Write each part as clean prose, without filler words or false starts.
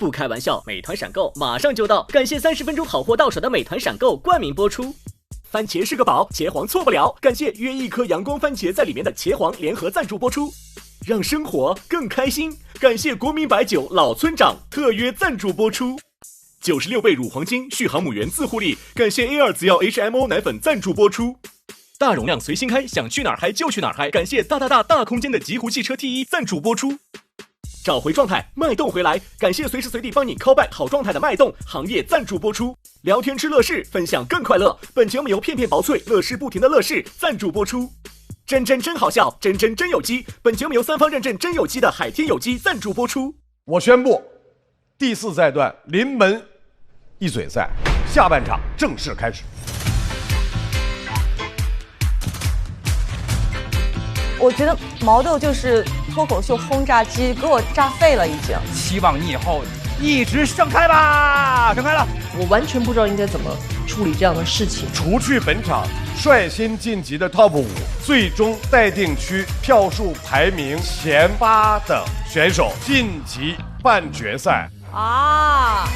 不开玩笑，美团闪购马上就到，感谢30分钟好货到手的美团闪购冠名播出。番茄是个宝，茄皇错不了，感谢约一颗阳光番茄在里面的茄皇联合赞助播出。让生活更开心，感谢国民白酒老村长特约赞助播出。96倍乳黄金续航母源自护力，感谢 A2 紫药 HMO 奶粉赞助播出。大容量随心开，想去哪儿嗨就去哪儿嗨，感谢大空间的极狐汽车 T1 赞助播出。找回状态，脉动回来，感谢随时随地帮你 call back 好状态的脉动行业赞助播出。聊天吃乐事，分享更快乐，本节目由片片薄脆乐事不停的乐事赞助播出。真好笑，真有机，本节目由3方认证真有机的海天有机赞助播出。我宣布，第4赛段临门一嘴赛下半场正式开始。我觉得毛豆就是脱口秀轰炸机，给我炸废了已经。希望你以后一直盛开吧，盛开了。我完全不知道应该怎么处理这样的事情。除去本场率先晋级的 TOP 5，最终待定区票数排名前8的选手晋级半决赛啊！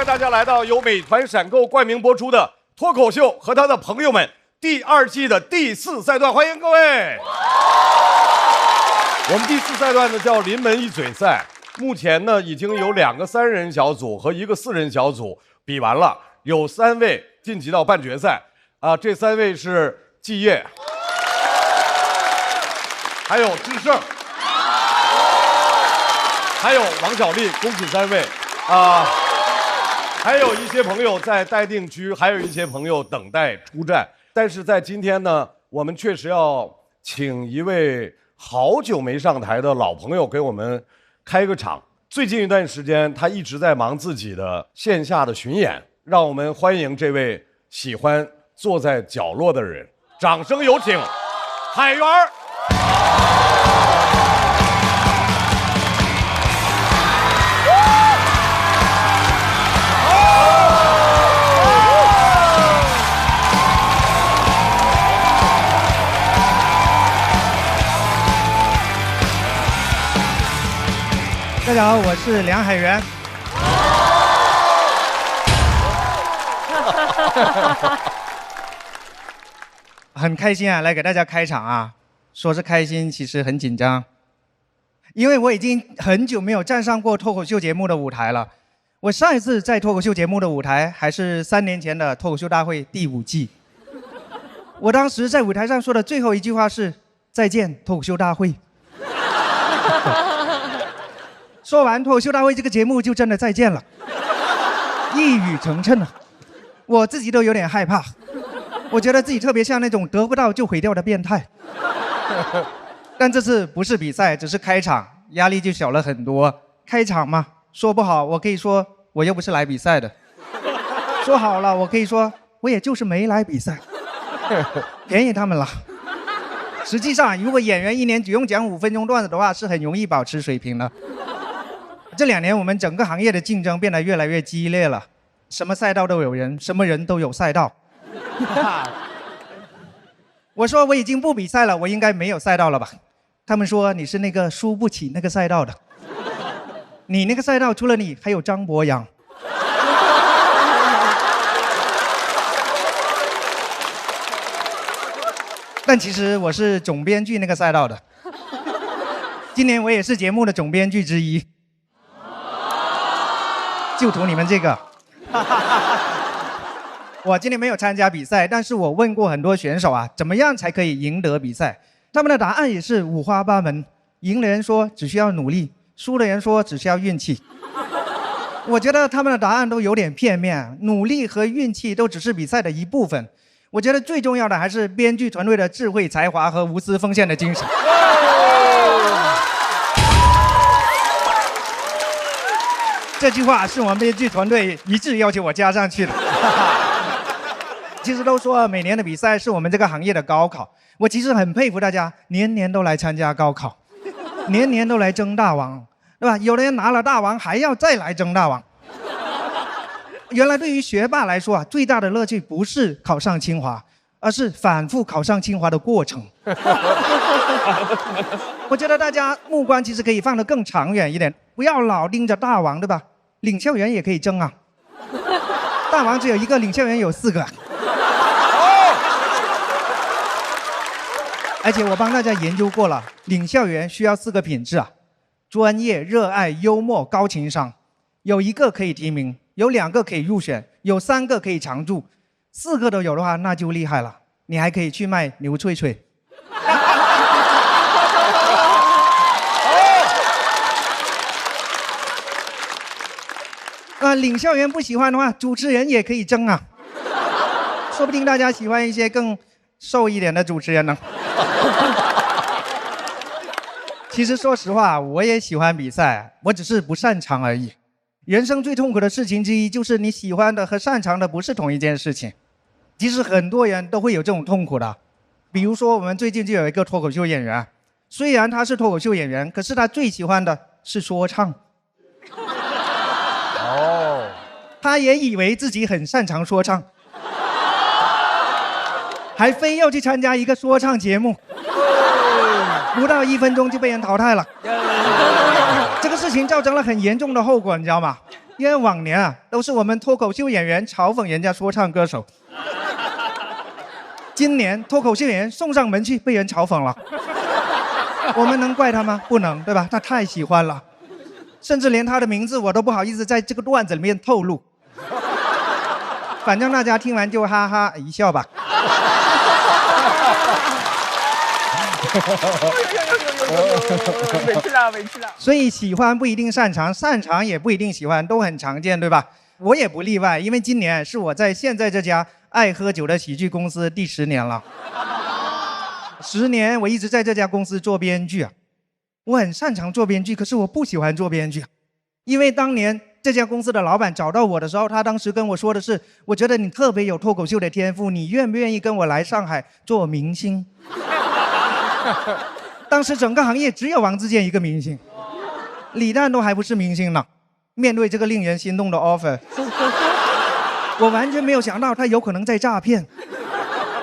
大家来到由美团闪购冠名播出的脱口秀和他的朋友们第2季的第4赛段，欢迎各位。我们第4赛段呢叫临门一嘴赛，目前呢已经有2个3人小组和1个4人小组比完了，有3位晋级到半决赛啊，这3位是季业，还有智胜，还有王小利，恭喜3位啊。还有一些朋友在待定区，还有一些朋友等待出战。但是在今天呢，我们确实要请一位好久没上台的老朋友给我们开个场。最近一段时间，他一直在忙自己的线下的巡演。让我们欢迎这位喜欢坐在角落的人，掌声有请海源。大家好，我是梁海源。很开心啊，来给大家开场啊。说是开心，其实很紧张，因为我已经很久没有站上过脱口秀节目的舞台了。我上一次在脱口秀节目的舞台还是3年前的脱口秀大会第5季。我当时在舞台上说的最后一句话是“再见，脱口秀大会”。说完脱口秀大会这个节目就真的再见了，一语成谶啊！我自己都有点害怕，我觉得自己特别像那种得不到就毁掉的变态。但这次不是比赛，只是开场，压力就小了很多。开场嘛，说不好我可以说我又不是来比赛的，说好了我可以说我也就是没来比赛，便宜他们了。实际上，如果演员1年只用讲5分钟段子的话，是很容易保持水平的。这2年，我们整个行业的竞争变得越来越激烈了，什么赛道都有人，什么人都有赛道。我说我已经不比赛了，我应该没有赛道了吧？他们说你是那个输不起那个赛道的，你那个赛道除了你还有张博洋。但其实我是总编剧那个赛道的，今年我也是节目的总编剧之一。就图你们这个。我今天没有参加比赛，但是我问过很多选手啊，怎么样才可以赢得比赛？他们的答案也是五花八门。赢的人说只需要努力，输的人说只需要运气。我觉得他们的答案都有点片面，努力和运气都只是比赛的一部分。我觉得最重要的还是编剧团队的智慧、才华和无私奉献的精神。这句话是我们编剧团队一致要求我加上去的。其实都说每年的比赛是我们这个行业的高考，我其实很佩服大家，年年都来参加高考，年年都来争大王，对吧？有的人拿了大王还要再来争大王。原来对于学霸来说啊，最大的乐趣不是考上清华，而是反复考上清华的过程。我觉得大家目光其实可以放得更长远一点，不要老盯着大王，对吧？领校员也可以争啊，大王只有一个，领校员有4个。而且我帮大家研究过了，领校员需要4个品质啊：专业、热爱、幽默、高情商。有1个可以提名，有2个可以入选，有3个可以常驻，4个都有的话，那就厉害了。你还可以去卖牛脆脆。领校员不喜欢的话，主持人也可以争啊。说不定大家喜欢一些更瘦一点的主持人呢。其实说实话，我也喜欢比赛，我只是不擅长而已。人生最痛苦的事情之一，就是你喜欢的和擅长的不是同一件事情。其实很多人都会有这种痛苦的。比如说我们最近就有一个脱口秀演员，虽然他是脱口秀演员，可是他最喜欢的是说唱。他也以为自己很擅长说唱，还非要去参加一个说唱节目，不到1分钟就被人淘汰了。这个事情造成了很严重的后果，你知道吗？因为往年啊，都是我们脱口秀演员嘲讽人家说唱歌手，今年脱口秀演员送上门去被人嘲讽了。我们能怪他吗？不能，对吧？他太喜欢了，甚至连他的名字我都不好意思在这个段子里面透露。反正大家听完就哈哈一笑吧。委屈了，委屈了。所以喜欢不一定擅长，擅长也不一定喜欢，都很常见，对吧？我也不例外，因为今年是我在现在这家爱喝酒的喜剧公司第10年了。10年我一直在这家公司做编剧啊，我很擅长做编剧，可是我不喜欢做编剧，因为当年这家公司的老板找到我的时候，他当时跟我说的是，我觉得你特别有脱口秀的天赋，你愿不愿意跟我来上海做明星？当时整个行业只有王自健一个明星，李诞都还不是明星呢。面对这个令人心动的 offer， 我完全没有想到他有可能在诈骗。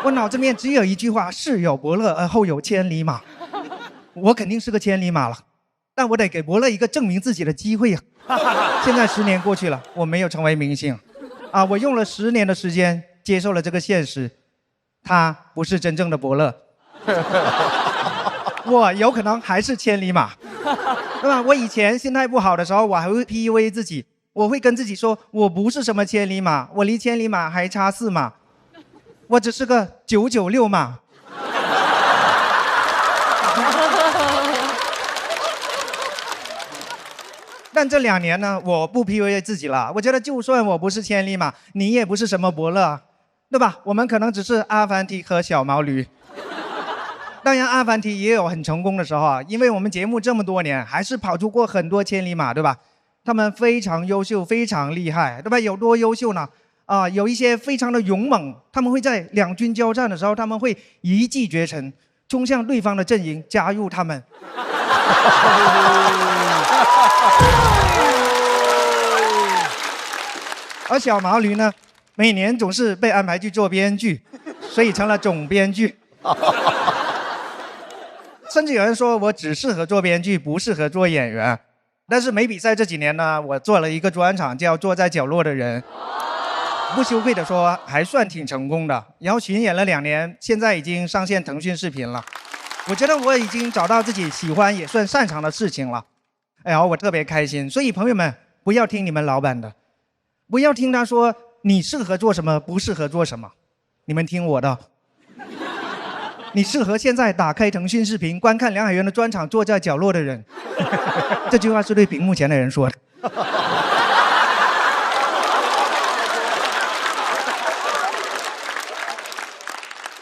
我脑子里面只有一句话：世有伯乐而后有千里马。我肯定是个千里马了，但我得给伯乐一个证明自己的机会啊。现在10年过去了，我没有成为明星啊，我用了10年的时间接受了这个现实，他不是真正的伯乐。我有可能还是千里马，对吧？我以前心态不好的时候，我还会 PUA 自己，我会跟自己说，我不是什么千里马，我离千里马还差4码，我只是个996码。但这2年呢，我不 PUA 自己了。我觉得就算我不是千里马，你也不是什么伯乐，对吧？我们可能只是阿凡提和小毛驴。当然阿凡提也有很成功的时候啊，因为我们节目这么多年，还是跑出过很多千里马，对吧？他们非常优秀，非常厉害，对吧？有多优秀呢？有一些非常的勇猛，他们会在两军交战的时候，他们会一骑绝尘，冲向对方的阵营，加入他们。而小毛驴呢，每年总是被安排去做编剧，所以成了总编剧。甚至有人说我只适合做编剧，不适合做演员。但是没比赛这几年呢，我做了一个专场叫《坐在角落的人》，不羞愧的说，还算挺成功的。然后巡演了2年，现在已经上线腾讯视频了。我觉得我已经找到自己喜欢也算擅长的事情了。哎呀，我特别开心。所以朋友们，不要听你们老板的，不要听他说你适合做什么，不适合做什么，你们听我的。你适合现在打开腾讯视频，观看梁海源的专场《坐在角落的人》。这句话是对屏幕前的人说的。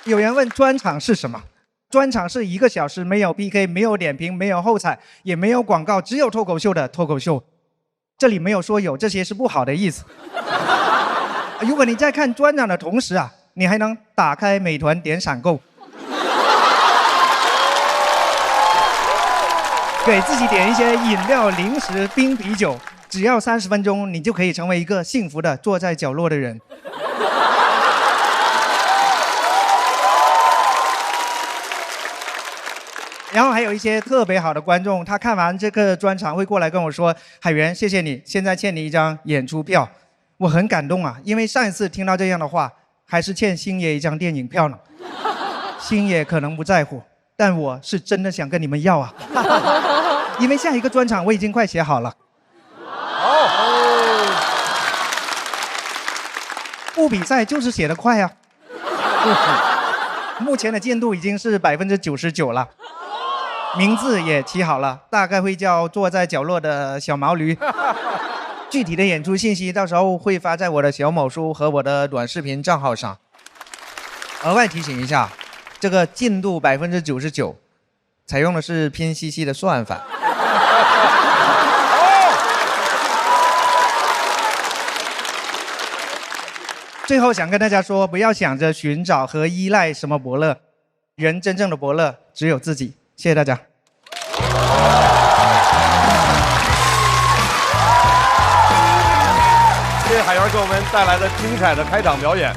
有人问专场是什么？专场是1个小时，没有 PK， 没有点评，没有后采，也没有广告，只有脱口秀的脱口秀。这里没有说有这些是不好的意思。如果你在看专场的同时啊，你还能打开美团点闪购，给自己点一些饮料、零食、冰啤酒，只要30分钟，你就可以成为一个幸福的坐在角落的人。然后还有一些特别好的观众，他看完这个专场会过来跟我说：“海源，谢谢你，现在欠你1张演出票。”我很感动啊，因为上一次听到这样的话，还是欠星爷1张电影票呢。星爷可能不在乎，但我是真的想跟你们要啊，因为下一个专场我已经快写好了。不比赛就是写得快啊。目前的进度已经是99%了。名字也起好了，大概会叫坐在角落的小毛驴。具体的演出信息到时候会发在我的小某书和我的短视频账号上。额外提醒一下，这个进度99%，采用的是拼夕夕的算法。最后想跟大家说，不要想着寻找和依赖什么伯乐，人真正的伯乐只有自己。谢谢大家。谢谢海源给我们带来的精彩的开场表演。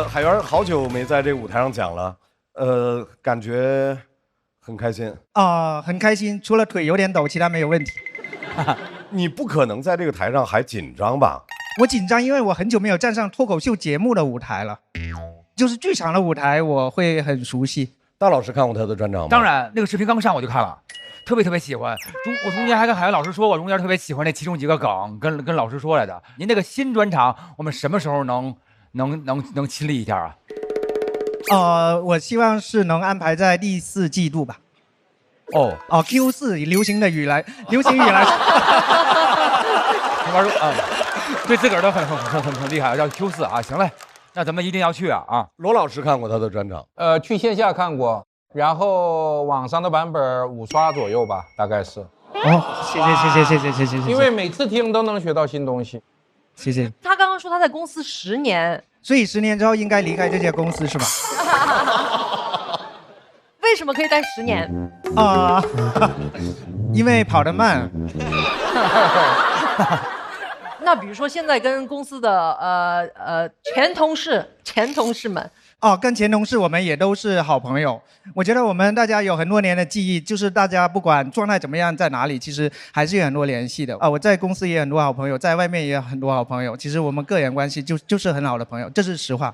海源好久没在这个舞台上讲了，感觉很开心很开心，除了腿有点抖，其他没有问题。你不可能在这个台上还紧张吧？我紧张，因为我很久没有站上脱口秀节目的舞台了，就是剧场的舞台，我会很熟悉。大老师看过他的专场吗？当然，那个视频刚上我就看了，特别喜欢。我中间还跟海源老师说，我中间特别喜欢那其中几个梗，跟老师说来的。您那个新专场，我们什么时候能亲历一下啊？我希望是能安排在第4季度吧。Q4 流行语来。玩啊，对自个儿都很厉害，叫 Q4啊。行嘞。那咱们一定要去啊！罗老师看过他的专场？去线下看过，然后网上的版本5刷左右吧，大概是。谢谢。因为每次听都能学到新东西。谢谢。他刚刚说他在公司10年，所以10年之后应该离开这家公司是吧？为什么可以待10年？因为跑得慢。那比如说现在跟公司的前同事们，跟前同事我们也都是好朋友。我觉得我们大家有很多年的记忆，就是大家不管状态怎么样，在哪里，其实还是有很多联系的。我在公司也有很多好朋友，在外面也有很多好朋友。其实我们个人关系就是很好的朋友，这是实话。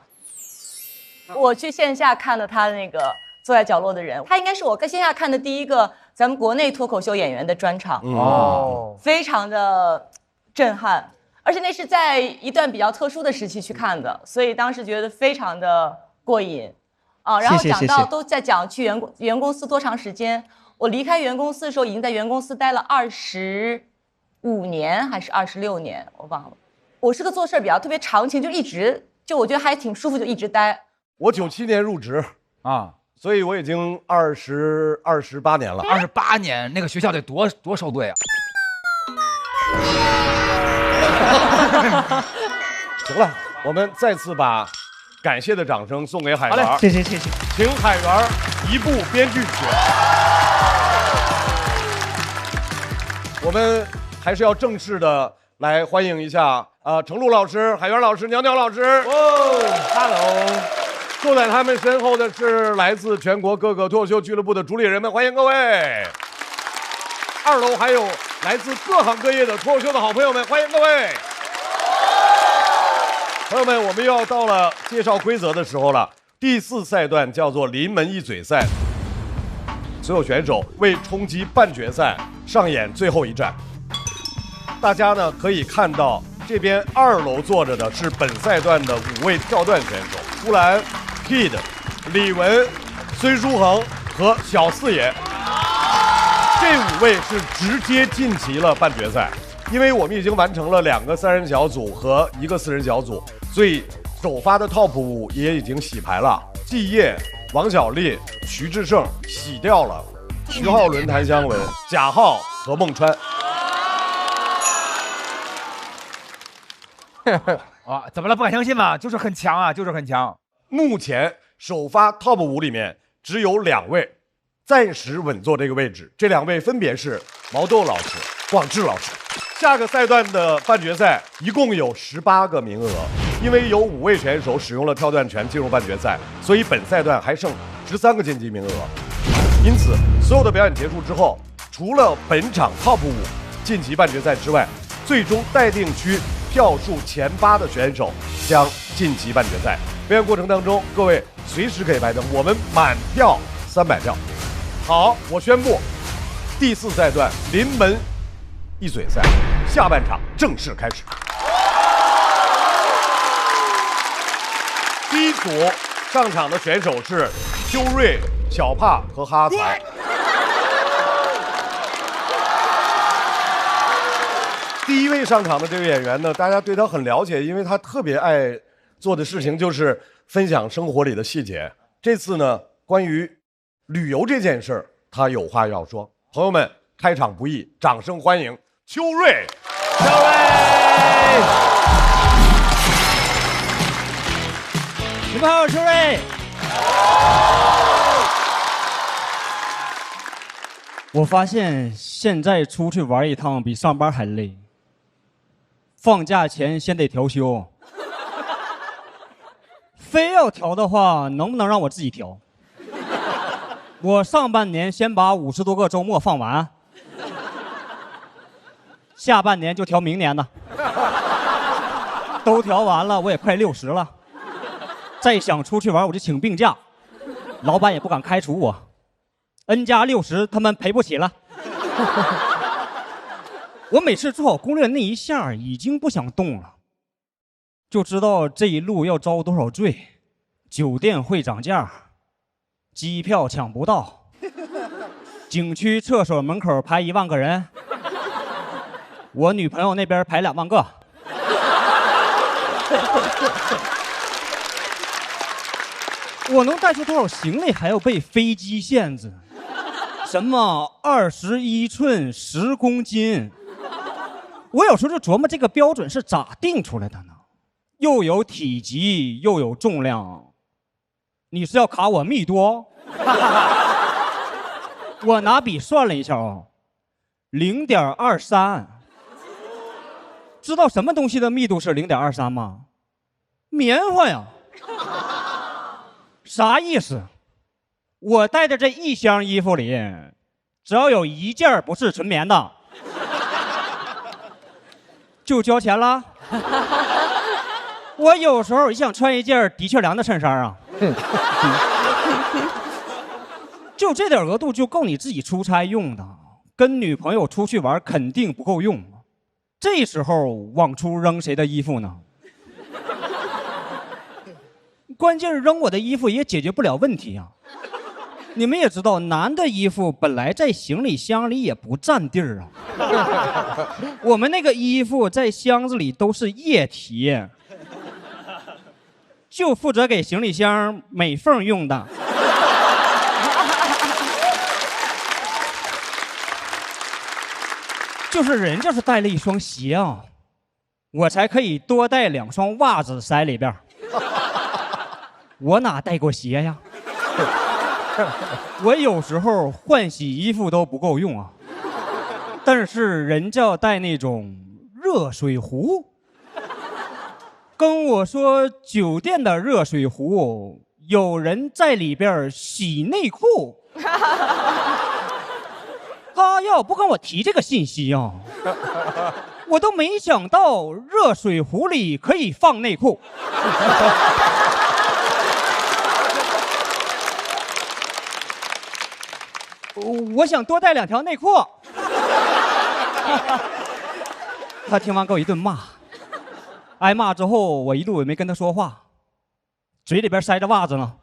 我去线下看了他那个坐在角落的人，他应该是我在线下看的第一个咱们国内脱口秀演员的专场。非常的震撼。而且那是在一段比较特殊的时期去看的，所以当时觉得非常的过瘾然后讲到都在讲去原公司多长时间，我离开原公司的时候已经在原公司待了25年还是26年，我忘了。我是个做事比较特别长情，就我觉得还挺舒服，就一直待。我97年入职所以我已经28年了。28年，那个学校得多受罪啊！行了，我们再次把感谢的掌声送给海源。谢谢。请海源移步编剧群。我们还是要正式的来欢迎一下程璐老师、海源老师、鸟鸟老师。Hello。坐在他们身后的是来自全国各个脱口秀俱乐部的主理人们，欢迎各位。2楼还有来自各行各业的脱口秀的好朋友们，欢迎各位。朋友们，我们又要到了介绍规则的时候了。第4赛段叫做临门一嘴赛，所有选手为冲击半决赛上演最后一战。大家呢可以看到，这边2楼坐着的是本赛段的5位跳段选手：朱兰、Kid、李玟、孙书恒和小四爷。这5位是直接晋级了半决赛，因为我们已经完成了2个3人小组和1个4人小组，所以首发的 TOP 5也已经洗牌了。季烨、王小利、徐志胜洗掉了徐浩伦、谭湘文、贾浩和孟川。啊，怎么了？不敢相信吗？就是很强啊，就是很强。目前首发 TOP 5里面只有2位暂时稳坐这个位置，这2位分别是毛豆老师、广智老师。下个赛段的半决赛一共有18个名额，因为有5位选手使用了跳段权进入半决赛，所以本赛段还剩13个晋级名额。因此，所有的表演结束之后，除了本场 TOP 5晋级半决赛之外，最终待定区票数前8的选手将晋级半决赛。表演过程当中，各位随时可以拍灯，我们满票300票。好，我宣布，第4赛段临门一嘴赛下半场正式开始。第一组上场的选手是邱瑞、小帕和哈财。第一位上场的这位演员呢，大家对他很了解，因为他特别爱做的事情就是分享生活里的细节。这次呢，关于旅游这件事儿，他有话要说。朋友们，开场不易，掌声欢迎邱瑞。邱瑞，你们好，邱瑞。我发现现在出去玩一趟比上班还累。放假前先得调休，非要调的话，能不能让我自己调？我上半年先把50多个周末放完，下半年就调明年的。都调完了，我也快60了，再想出去玩我就请病假，老板也不敢开除我。N+60他们赔不起了。我每次做好攻略那一下已经不想动了，就知道这一路要遭多少罪，酒店会涨价，机票抢不到，景区厕所门口排1万个人，我女朋友那边排2万个。我能带出多少行李还要被飞机限制，什么21寸10公斤。我有时候就琢磨这个标准是咋定出来的呢？又有体积又有重量，你是要卡我密度哦？我拿笔算了一下哦，0.23。知道什么东西的密度是0.23吗？棉花呀。啥意思？我带的这1箱衣服里，只要有1件不是纯棉的，就交钱了。我有时候也想穿一件的确良的衬衫啊。就这点额度就够你自己出差用的，跟女朋友出去玩肯定不够用。这时候往出扔谁的衣服呢？关键是扔我的衣服也解决不了问题啊。你们也知道，男的衣服本来在行李箱里也不占地儿啊。我们那个衣服在箱子里都是液体，就负责给行李箱美缝用的。就是人就是带了一双鞋啊，我才可以多带2双袜子塞里边。我哪带过鞋呀？我有时候换洗衣服都不够用啊，但是人家要带那种热水壶，跟我说酒店的热水壶有人在里边洗内裤。他要不跟我提这个信息啊，我都没想到热水壶里可以放内裤。我想多带2条内裤。他听完给我一顿骂，挨骂之后我一路也没跟他说话，嘴里边塞着袜子呢。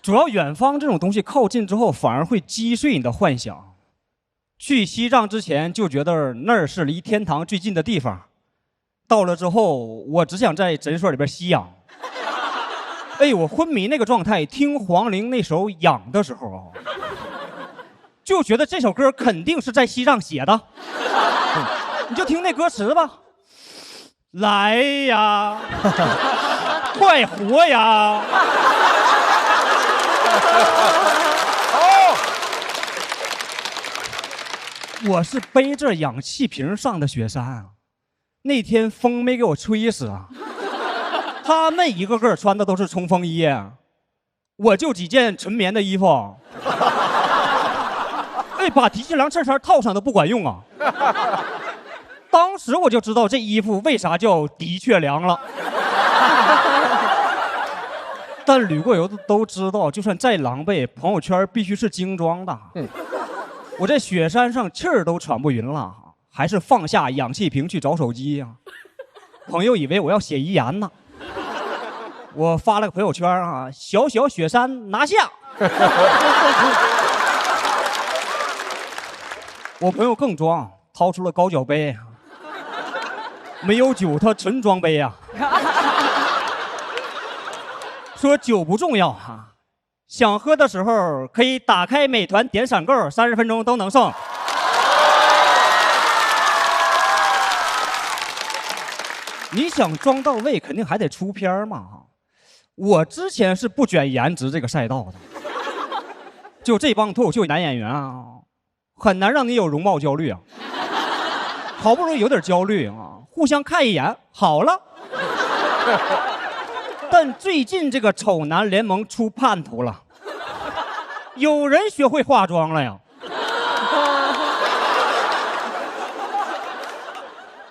主要远方这种东西靠近之后反而会击碎你的幻想。去西藏之前就觉得那儿是离天堂最近的地方，到了之后我只想在诊所里边吸氧。哎，我昏迷那个状态，听黄龄那首《痒》的时候啊，就觉得这首歌肯定是在西藏写的。你就听那歌词吧，来呀，快活呀！我是背着氧气瓶上的雪山啊，那天风没给我吹死啊。他们一个个穿的都是冲锋衣，我就几件纯棉的衣服。哎，把提气凉衬衫套上都不管用啊！当时我就知道这衣服为啥叫的确凉了。但旅过游的都知道，就算再狼狈，朋友圈必须是精装的。我在雪山上气儿都喘不匀了，还是放下氧气瓶去找手机呀。朋友以为我要写遗言呢，我发了个朋友圈啊，小小雪山拿下。我朋友更装，掏出了高脚杯，没有酒，他纯装杯啊。说酒不重要哈，想喝的时候可以打开美团点闪购，30分钟都能送。你想装到位，肯定还得出片嘛。我之前是不卷颜值这个赛道的，就这帮脱口秀男演员啊，很难让你有容貌焦虑啊。好不容易有点焦虑啊，互相看一眼，好了。但最近这个丑男联盟出叛徒了，有人学会化妆了呀。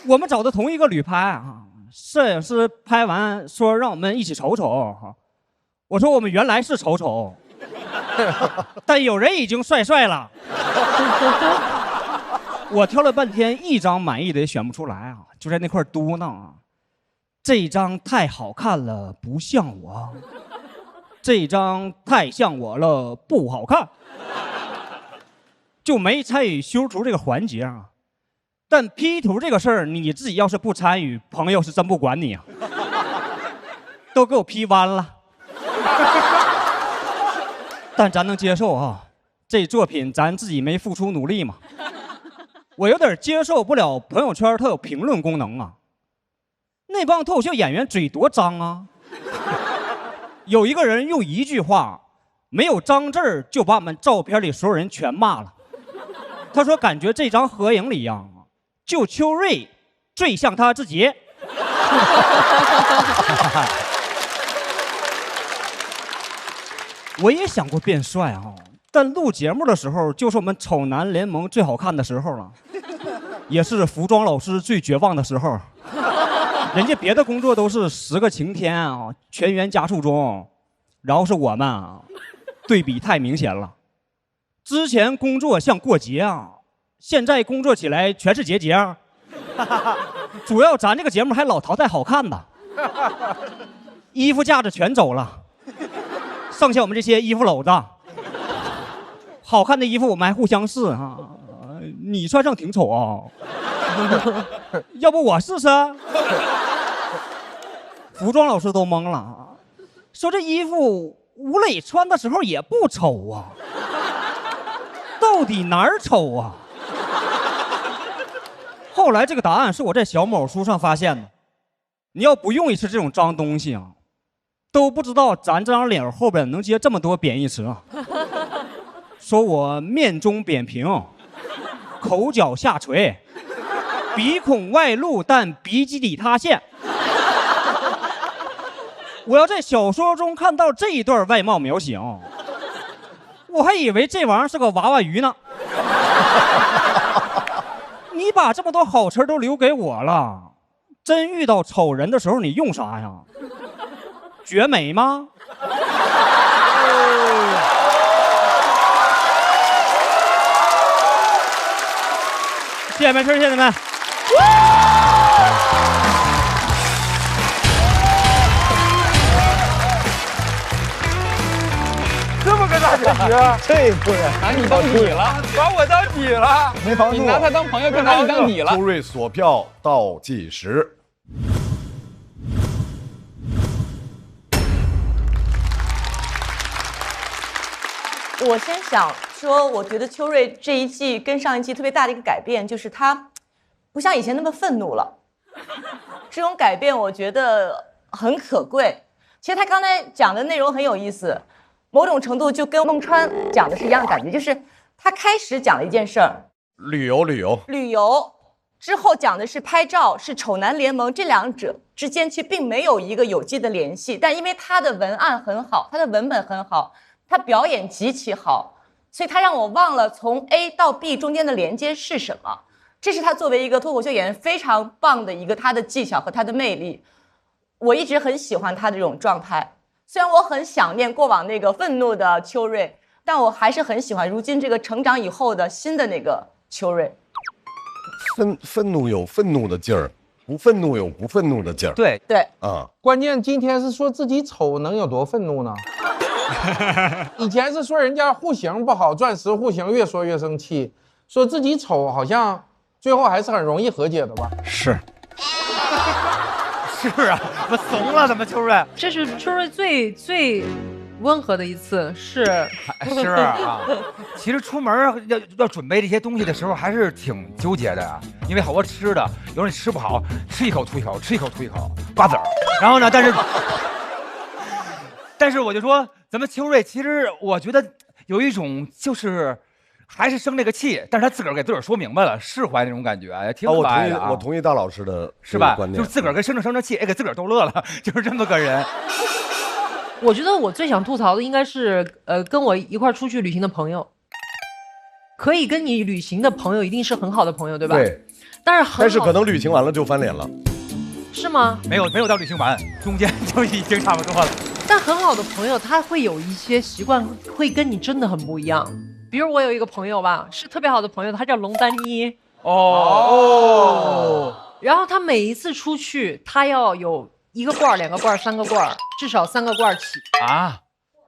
我们找的同一个旅拍啊，摄影师拍完说让我们一起瞅瞅，我说我们原来是瞅瞅，但有人已经帅了。我挑了半天，一张满意的也选不出来啊，就在那块嘟囔啊。这张太好看了，不像我；这张太像我了，不好看。就没参与修图这个环节啊。但 P 图这个事儿，你自己要是不参与，朋友是真不管你啊。都给我 P 弯了。但咱能接受啊，这作品咱自己没付出努力嘛。我有点接受不了朋友圈它有评论功能啊。那帮脱口秀演员嘴多脏啊！有一个人用一句话，没有脏字儿就把我们照片里所有人全骂了。他说感觉这张合影里呀，就秋瑞最像他自己。我也想过变帅啊，但录节目的时候就是我们丑男联盟最好看的时候了，也是服装老师最绝望的时候。人家别的工作都是10个晴天啊，全员加速中，然后是我们啊，对比太明显了。之前工作像过节啊，现在工作起来全是节节。主要咱这个节目还老淘汰好看的，衣服架子全走了，剩下我们这些衣服篓子。好看的衣服我们还互相试啊，你穿上挺丑啊，要不我试试？服装老师都懵了，说这衣服吴磊穿的时候也不丑啊，到底哪儿丑啊？后来这个答案是我在小某书上发现的，你要不用一次这种脏东西啊，都不知道咱这张脸后边能接这么多贬义词啊。说我面中扁平，口角下垂，鼻孔外露但鼻基底塌陷。我要在小说中看到这一段外貌描写，我还以为这玩意儿是个娃娃鱼呢。你把这么多好词都留给我了，真遇到丑人的时候你用啥呀？绝美吗？谢谢们，谢谢你们。这么个大结局，这不是拿你当底了，把我当底了，没防住，你拿他当朋友，更拿你当底了。周瑞锁票倒计时我先想说，我觉得秋瑞这一季跟上一季特别大的一个改变，就是他不像以前那么愤怒了。这种改变我觉得很可贵。其实他刚才讲的内容很有意思，某种程度就跟孟川讲的是一样的感觉，就是他开始讲了一件事儿，旅游之后讲的是拍照，是丑男联盟，这两者之间其实并没有一个有机的联系，但因为他的文案很好，他的文本很好，他表演极其好，所以他让我忘了从 A 到 B 中间的连接是什么。这是他作为一个脱口秀演员非常棒的一个他的技巧和他的魅力。我一直很喜欢他这种状态，虽然我很想念过往那个愤怒的秋瑞，但我还是很喜欢如今这个成长以后的新的那个秋瑞。愤怒有愤怒的劲儿，不愤怒有不愤怒的劲儿。对对啊，关键今天是说自己丑，能有多愤怒呢？以前是说人家户型不好，钻石户型越说越生气，说自己丑，好像最后还是很容易和解的吧？是。是啊，怎么怂了？怎么秋瑞？这是秋瑞最温和的一次，是啊。其实出门要准备这些东西的时候，还是挺纠结的呀。因为好多吃的，有人吃不好，吃一口吐一口，吃一口吐一口，瓜子儿。然后呢，但是我就说，咱们秋瑞其实我觉得有一种就是还是生这个气，但是他自个儿给自个儿说明白了，释怀那种感觉，也挺可爱的啊。我同意大老师的是吧？观点，就是自个儿跟生着气，给自个儿逗乐了，就是这么个人。我觉得我最想吐槽的应该是，跟我一块出去旅行的朋友，可以跟你旅行的朋友一定是很好的朋友，对吧？对。但是可能旅行完了就翻脸了。是吗？没有到旅行完，中间就已经差不多了。但很好的朋友，他会有一些习惯，会跟你真的很不一样。比如我有一个朋友吧，是特别好的朋友，他叫龙丹妮。然后他每一次出去，他要有1个罐、2个罐、3个罐，至少3个罐起。啊，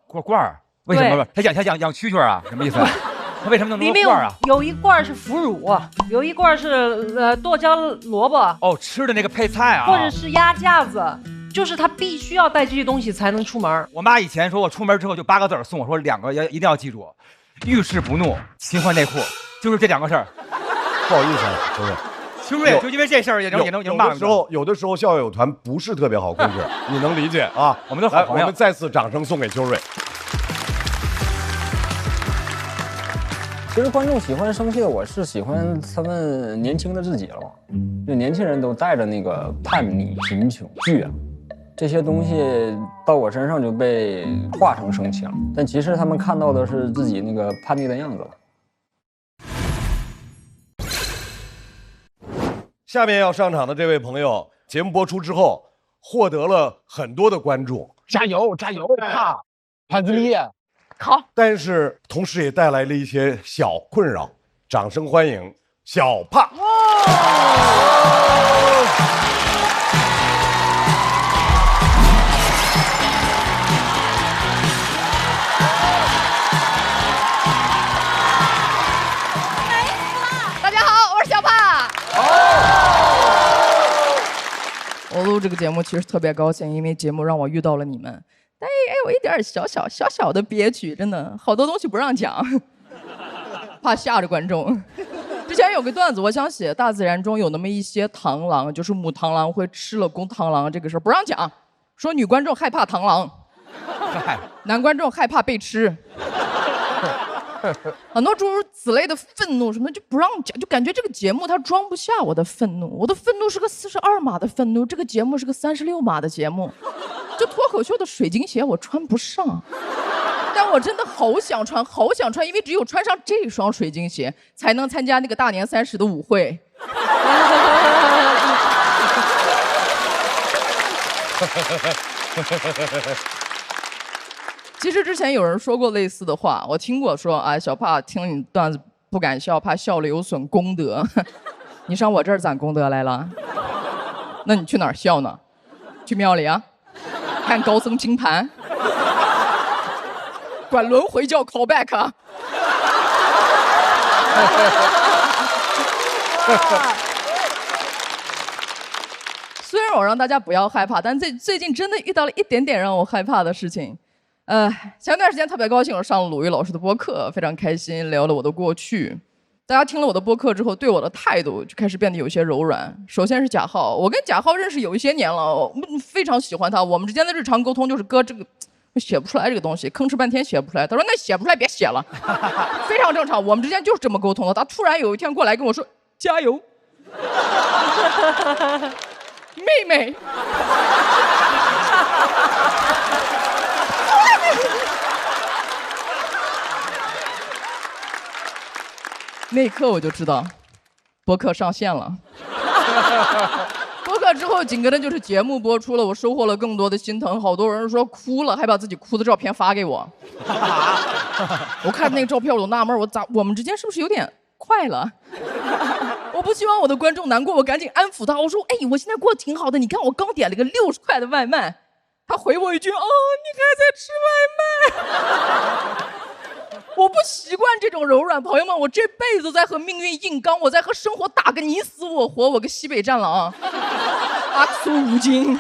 罐？为什么？他养蛐蛐啊？什么意思？他为什么能弄罐啊？有一罐是腐乳，有一罐是剁椒萝卜。吃的那个配菜啊，或者是鸭架子。就是他必须要带这些东西才能出门。我妈以前说我出门之后就8个字送我，说2个一定要记住：遇事不怒，勤换内裤，就是这2个事儿。不好意思啊，秋瑞就因为这事儿也能骂。有的时候校友团不是特别好控制，你能理解啊？我们的好朋友，我们再次掌声送给秋瑞。其实观众喜欢生气的，我是喜欢他们年轻的自己了。就年轻人都带着那个叛逆、贫穷、倔啊，这些东西到我身上就被化成生气了。但其实他们看到的是自己那个叛逆的样子了。下面要上场的这位朋友，节目播出之后获得了很多的关注，加油加油！潘子力。好，但是同时也带来了一些小困扰。掌声欢迎小帕。大家好，我是小帕。我录这个节目其实特别高兴，因为节目让我遇到了你们。但也有一点小的憋屈，真的好多东西不让讲，怕吓着观众。之前有个段子，我想写大自然中有那么一些螳螂，就是母螳螂会吃了公螳螂这个事儿不让讲，说女观众害怕螳螂，男观众害怕被吃，很多诸如此类的愤怒什么就不让讲，就感觉这个节目它装不下我的愤怒，我的愤怒是个42码的愤怒，这个节目是个36码的节目。就脱口秀的水晶鞋我穿不上，但我真的好想穿，因为只有穿上这双水晶鞋，才能参加那个大年30的舞会。其实之前有人说过类似的话，我听过说啊，小帕听你段子不敢笑，怕笑了有损功德。你上我这儿攒功德来了？那你去哪儿笑呢？去庙里啊？看高僧金盘，管轮回叫 callback 啊！虽然我让大家不要害怕，但最近真的遇到了一点点让我害怕的事情。前段时间特别高兴，我上了鲁豫老师的播客，非常开心，聊了我的过去。大家听了我的播客之后，对我的态度就开始变得有些柔软。首先是贾浩，我跟贾浩认识有一些年了，我非常喜欢他。我们之间的日常沟通就是哥这个写不出来这个东西，吭哧半天写不出来。他说那写不出来别写了，非常正常。我们之间就是这么沟通的。他突然有一天过来跟我说加油，妹妹。那一刻我就知道，播客上线了。播客之后，紧跟着就是节目播出了，我收获了更多的心疼。好多人说哭了，还把自己哭的照片发给我。我看那个照片，我都纳闷，我们之间是不是有点快了？我不希望我的观众难过，我赶紧安抚他。我说，哎，我现在过得挺好的，你看我刚点了个60块的外卖。他回我一句，哦，你还在吃外卖。我不习惯这种柔软，朋友们，我这辈子都在和命运硬刚，我在和生活打个你死我活，我个西北战狼，阿苏无尽。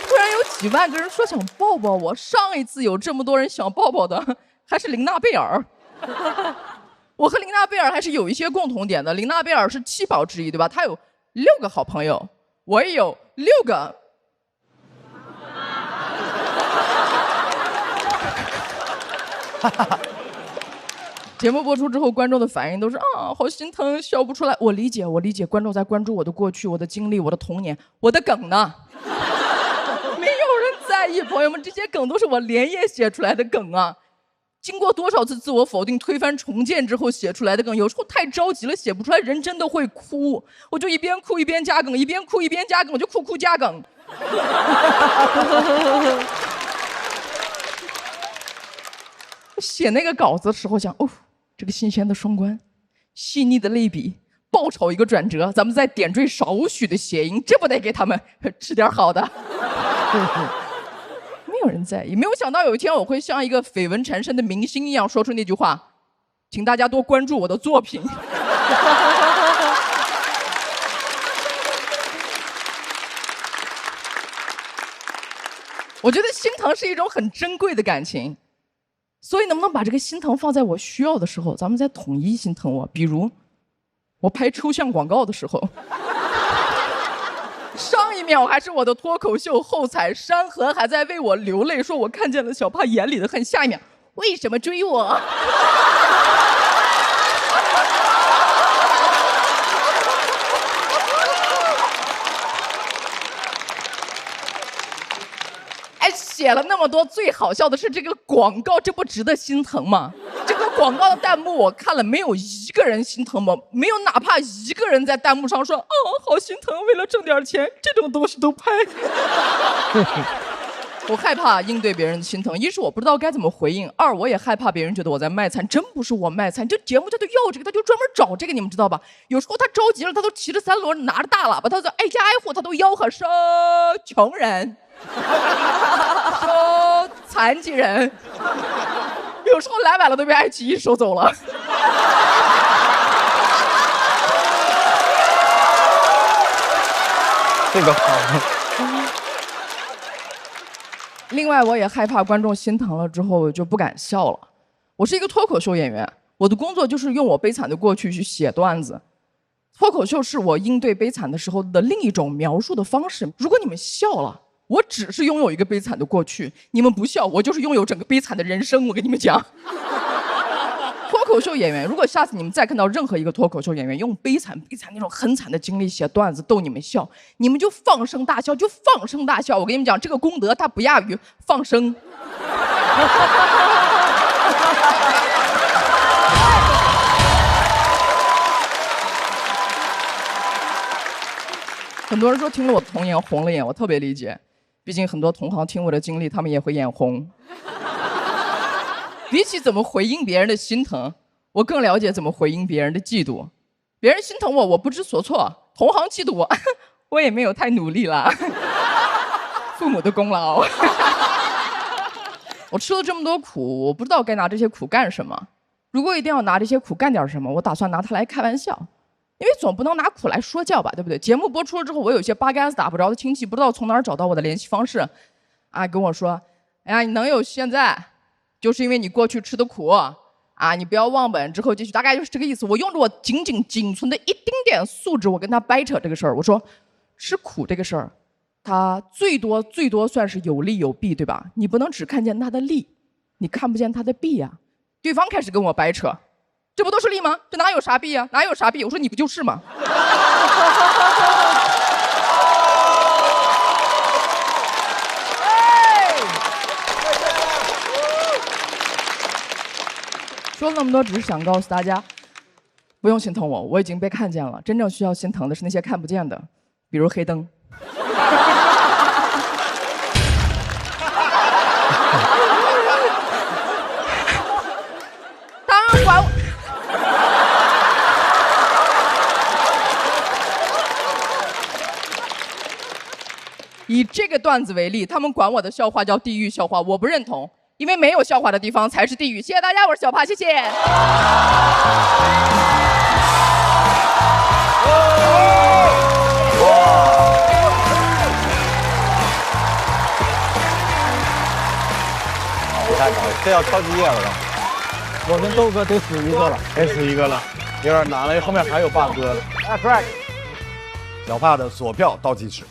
突然有几万个人说想抱抱我，上一次有这么多人想抱抱的还是琳娜贝尔。我和琳娜贝尔还是有一些共同点的，琳娜贝尔是7宝之一，对吧？她有6个好朋友。我也有6个。节目播出之后，观众的反应都是啊，好心疼，笑不出来。我理解，观众在关注我的过去、我的经历、我的童年、我的梗呢。没有人在意，朋友们，这些梗都是我连夜写出来的梗啊。经过多少次自我否定、推翻、重建之后写出来的梗，有时候太着急了，写不出来，人真的会哭。我就一边哭一边加梗，一边哭一边加梗，我就哭加梗。写那个稿子的时候想，哦，这个新鲜的双关，细腻的类比，爆炒一个转折，咱们再点缀少许的谐音，这不得给他们吃点好的。没有人在意，没有想到有一天我会像一个绯闻缠身的明星一样说出那句话，请大家多关注我的作品。我觉得心疼是一种很珍贵的感情，所以能不能把这个心疼放在我需要的时候，咱们再统一心疼我。比如我拍抽象广告的时候，上一秒还是我的脱口秀后采，山河还在为我流泪，说我看见了小帕眼里的恨，下一秒为什么追我？哎，写了那么多，最好笑的是这个广告，这不值得心疼吗？这个广告的弹幕我看了，没有一个人心疼吗？没有哪怕一个人在弹幕上说，哦，好心疼，为了挣点钱，这种东西都拍。我害怕应对别人的心疼，一是我不知道该怎么回应，二我也害怕别人觉得我在卖惨，真不是我卖惨，这节目他就要这个，他就专门找这个，你们知道吧？有时候他着急了，他都骑着3轮，拿着大喇叭，他就挨家挨户，他都吆喝说穷人，说残疾人，有时候来晚了都被爱奇艺收走了。这个好。另外，我也害怕观众心疼了之后就不敢笑了。我是一个脱口秀演员，我的工作就是用我悲惨的过去去写段子。脱口秀是我应对悲惨的时候的另一种描述的方式。如果你们笑了，我只是拥有一个悲惨的过去；你们不笑，我就是拥有整个悲惨的人生。我跟你们讲，脱口秀演员，如果下次你们再看到任何一个脱口秀演员用悲惨那种很惨的经历写段子逗你们笑，你们就放声大笑，就放声大笑。我跟你们讲，这个功德它不亚于放生。很多人说听了我的童年红了眼，我特别理解，毕竟很多同行听我的经历，他们也会眼红。比起怎么回应别人的心疼，我更了解怎么回应别人的嫉妒。别人心疼我，我不知所措；同行嫉妒我，我也没有太努力啦。父母的功劳。我吃了这么多苦，我不知道该拿这些苦干什么。如果一定要拿这些苦干点什么，我打算拿它来开玩笑。因为总不能拿苦来说教吧，对不对？节目播出了之后，我有些八竿子打不着的亲戚，不知道从哪儿找到我的联系方式，啊，跟我说，哎呀，你能有现在，就是因为你过去吃的苦啊，你不要忘本，之后继续，大概就是这个意思。我用着我仅存的一丁点素质，我跟他掰扯这个事儿，我说，吃苦这个事儿，它最多算是有利有弊，对吧？你不能只看见它的利，你看不见它的弊呀。对方开始跟我掰扯。这不都是利吗？这哪有啥弊啊？哪有啥弊？我说你不就是吗？说了那么多，只是想告诉大家，不用心疼我，我已经被看见了。真正需要心疼的是那些看不见的，比如黑灯。当然管我。以这个段子为例，他们管我的笑话叫地狱笑话，我不认同，因为没有笑话的地方才是地狱。谢谢大家，我是小帕，谢谢。你看，这要超级业了，我跟豆哥得死一个了，得死一个了，有点难了，后面还有霸哥的。Right， 小帕的锁票倒计时。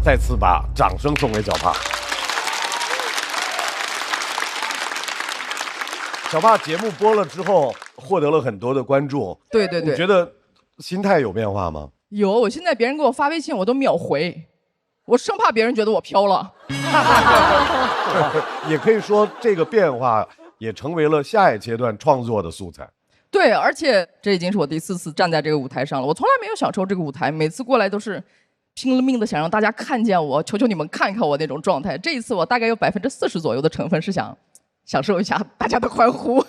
再次把掌声送给小帕。小帕节目播了之后，获得了很多的关注。对，你觉得心态有变化吗？有，我现在别人给我发微信，我都秒回，我生怕别人觉得我飘了。也可以说，这个变化也成为了下一阶段创作的素材。对，而且这已经是我第4次站在这个舞台上了，我从来没有享受这个舞台，每次过来都是拼了命的想让大家看见我，求求你们看看我那种状态。这一次我大概有40%左右的成分是想享受一下大家的欢呼。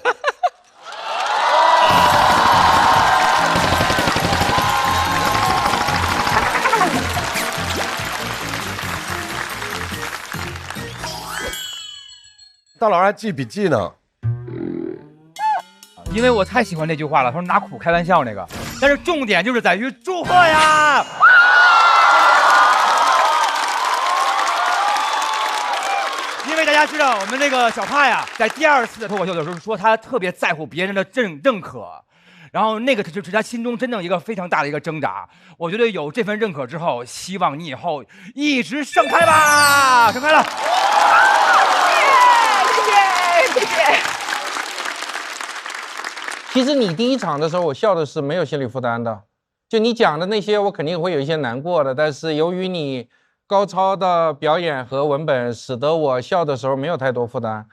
大老师还记笔记呢，因为我太喜欢这句话了。他说拿苦开玩笑那个，但是重点就是在于祝贺呀。因为大家知道，我们这个小帕呀，在第2次的脱口秀的时候说他特别在乎别人的认可，然后那个就是他心中真正一个非常大的一个挣扎。我觉得有这份认可之后，希望你以后一直盛开吧，盛开了。谢谢。其实你第1场的时候，我笑的是没有心理负担的，就你讲的那些，我肯定会有一些难过的，但是由于你高超的表演和文本，使得我笑的时候没有太多负担。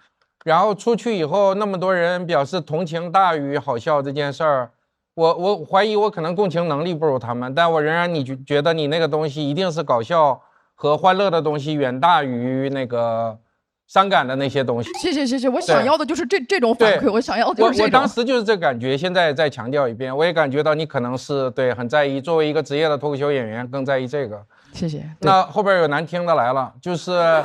然后出去以后，那么多人表示同情大于好笑这件事儿，我怀疑我可能共情能力不如他们，但我仍然觉得你那个东西一定是搞笑和欢乐的东西远大于那个伤感的那些东西。谢谢，我想要的就是这种反馈，我想要的就是这种。我当时就是这感觉，现在再强调一遍，我也感觉到你可能是对很在意，作为一个职业的脱口秀演员更在意这个。谢谢。那后边有难听的来了，就是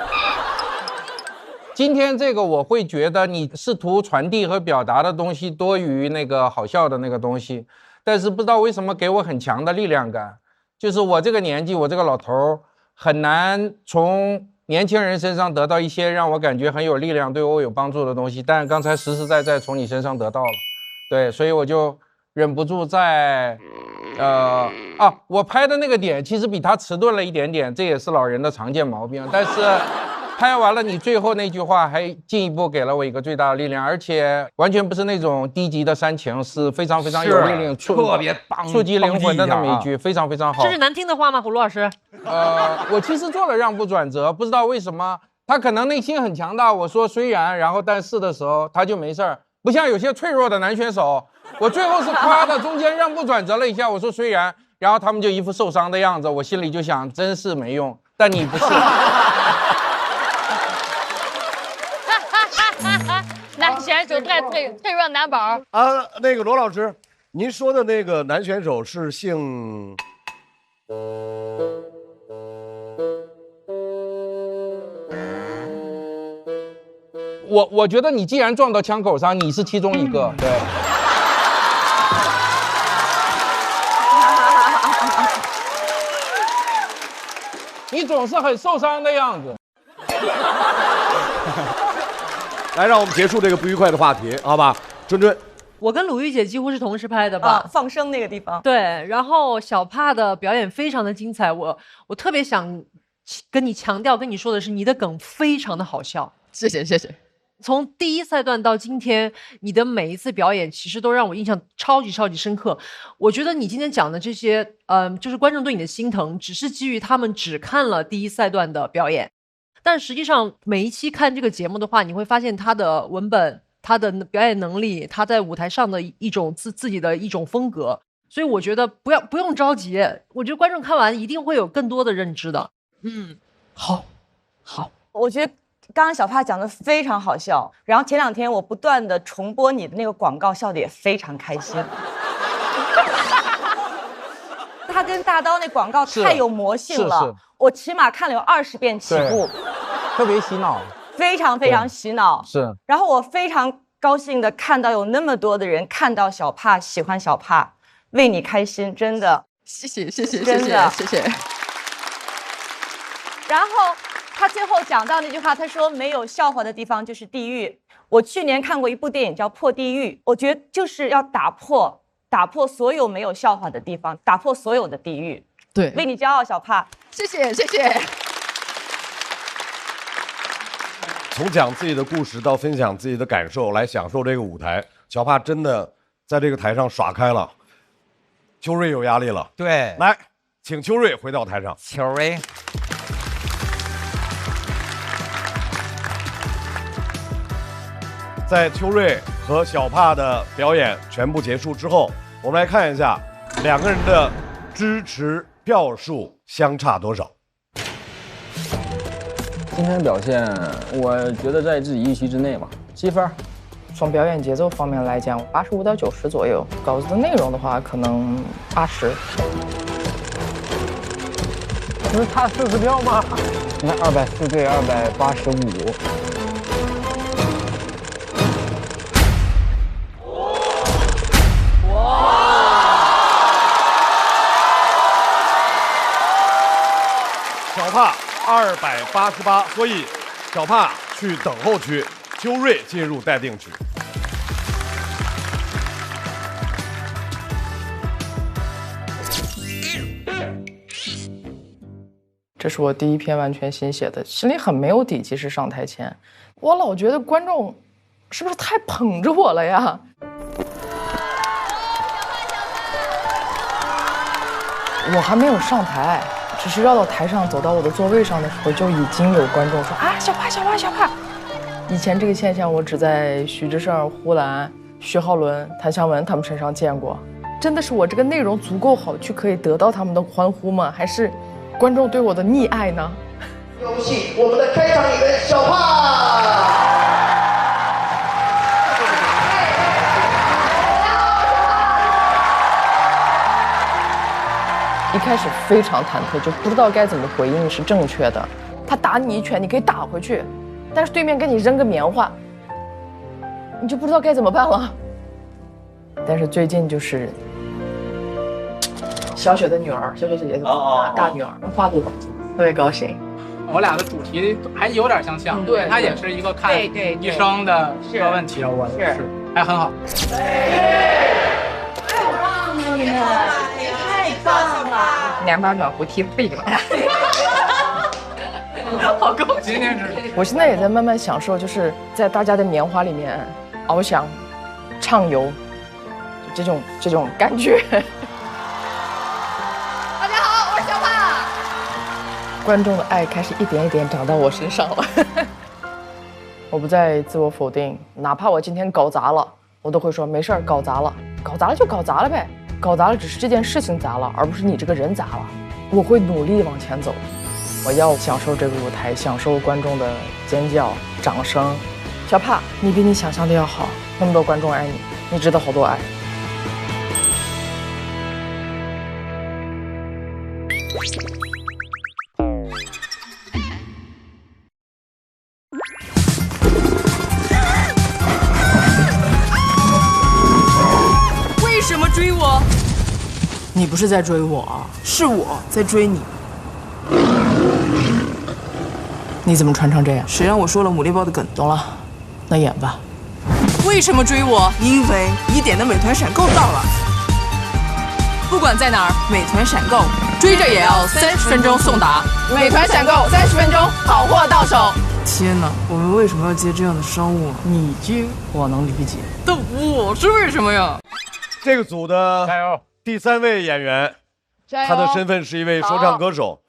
今天这个我会觉得你试图传递和表达的东西多于那个好笑的那个东西，但是不知道为什么给我很强的力量感，就是我这个年纪，我这个老头很难从年轻人身上得到一些让我感觉很有力量、对我有帮助的东西，但刚才实实在在从你身上得到了，对，所以我就忍不住在，我拍的那个点其实比他迟钝了一点点，这也是老人的常见毛病，但是拍完了你最后那句话还进一步给了我一个最大的力量，而且完全不是那种低级的煽情，是非常非常有力量，特别棒，触及灵魂的那么一句，非常非常好。这是难听的话吗，葫芦老师？我其实做了让步转折，不知道为什么他可能内心很强大。我说虽然，然后但是的时候他就没事儿，不像有些脆弱的男选手。我最后是夸的，中间让步转折了一下，我说虽然，然后他们就一副受伤的样子，我心里就想真是没用，但你不是。男选手脆弱男宝啊，那个罗老师，您说的那个男选手是姓？我觉得你既然撞到枪口上，你是其中一个。对。你总是很受伤的样子。来，让我们结束这个不愉快的话题，好吧？臻臻，我跟鲁豫姐几乎是同时拍的吧？放生那个地方。对，然后小帕的表演非常的精彩，我特别想跟你强调，跟你说的是，你的梗非常的好笑。谢谢谢谢。从第一赛段到今天，你的每一次表演其实都让我印象超级深刻。我觉得你今天讲的这些，就是观众对你的心疼，只是基于他们只看了第一赛段的表演，但实际上每一期看这个节目的话，你会发现他的文本、他的表演能力、他在舞台上的一种自己的一种风格。所以我觉得不用着急，我觉得观众看完一定会有更多的认知的。好，我觉得刚刚小帕讲的非常好笑，然后前2天我不断的重播你的那个广告，笑得也非常开心。他跟大刀那广告太有魔性了，我起码看了有20遍起步，特别洗脑，非常洗脑。是，然后我非常高兴的看到有那么多的人看到小帕，喜欢小帕，为你开心，真的。谢谢，真的谢谢。然后他最后讲到那句话，他说没有笑话的地方就是地狱。我去年看过一部电影叫《破地狱》，我觉得就是要打破所有没有笑话的地方，打破所有的地狱。对，为你骄傲，小帕。谢谢。从讲自己的故事到分享自己的感受，来享受这个舞台，小帕真的在这个台上耍开了。秋瑞有压力了，对，来，请秋瑞回到台上。秋瑞。在秋瑞和小帕的表演全部结束之后，我们来看一下2个人的支持票数相差多少。今天的表现，我觉得在自己预期之内吧，7分。从表演节奏方面来讲，85到90左右；稿子的内容的话，可能80。不是差40票吗？那240对285。小帕288，所以小帕去等候区，秋瑞进入待定区。这是我第一篇完全新写的，心里很没有底。其实上台前，我老觉得观众是不是太捧着我了呀？我还没有上台，只是绕到台上走到我的座位上的时候，就已经有观众说啊，小帕。以前这个现象我只在徐志胜、呼兰、徐浩伦、谭湘文他们身上见过。真的是我这个内容足够好，去可以得到他们的欢呼吗？还是观众对我的溺爱呢？有请我们的开场演员小帕。一开始非常忐忑，就不知道该怎么回应是正确的。他打你一拳，你可以打回去，但是对面给你扔个棉花，你就不知道该怎么办了。但是最近就是小雪的女儿，小雪姐姐的大女儿花朵，特别高兴。我俩的主题还有点相像，对，他也是一个看医生的一个问题，我是还很好。太棒了，你们太棒了2把暖壶踢废了。好高兴！今天是，我现在也在慢慢享受，就是在大家的棉花里面翱翔、畅游，这种感觉。大家好，我是小帕。观众的爱开始一点一点长到我身上了。我不再自我否定，哪怕我今天搞砸了，我都会说没事儿，搞砸了就搞砸了呗，搞砸了只是这件事情砸了，而不是你这个人砸了。我会努力往前走，我要享受这个舞台，享受观众的尖叫、掌声。小帕，你比你想象的要好，那么多观众爱你，你值得好多爱。你不是在追我，是我在追你。你怎么穿成这样？谁让我说了牡蛎包的梗？懂了，那演吧。为什么追我？因为你点的美团闪购到了。不管在哪儿，美团闪购追着也要30分钟送达。美团闪购30分钟，好货到手。天哪，我们为什么要接这样的商务啊？你接我能理解，但我是为什么呀？这个组的第3位演员，他的身份是一位说唱歌手，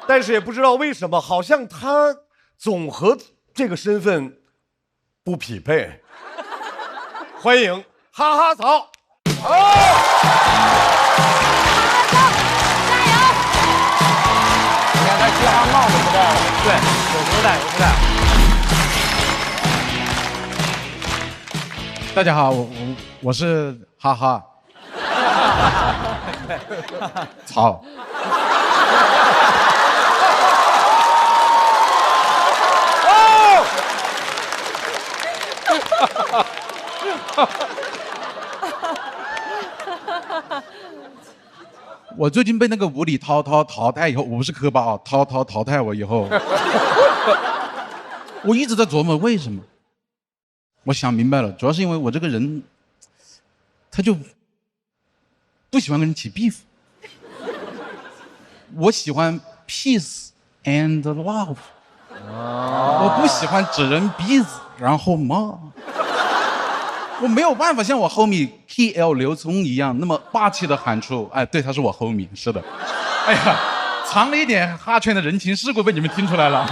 但是也不知道为什么，好像他总和这个身份不匹配。欢迎哈哈草。好，加油！你看他嘻哈帽子不戴了，对，有不戴，有不戴。大家好，我是哈哈草。我最近被那个无理淘汰以后，我不是磕巴啊，淘汰我以后，我一直在琢磨为什么。我想明白了，主要是因为我这个人，他就不喜欢跟人起 beef。我喜欢 peace and love，我不喜欢指人鼻子然后骂。我没有办法像我 homie KL 刘聪一样那么霸气的喊出，哎，对，他是我 homie， 是的。哎呀，藏了一点哈圈的人情世故被你们听出来了。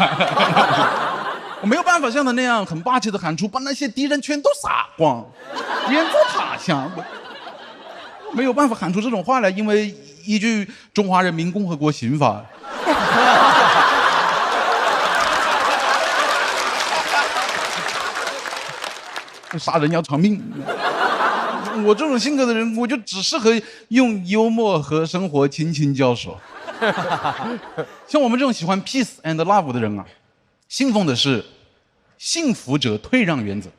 我没有办法像他那样很霸气的喊出，把那些敌人全都杀光，远走他乡。我没有办法喊出这种话来，因为依据中华人民共和国刑法。杀人要偿命。我这种性格的人，我就只适合用幽默和生活轻轻交手。像我们这种喜欢 peace and love 的人啊，信奉的是幸福者退让原则，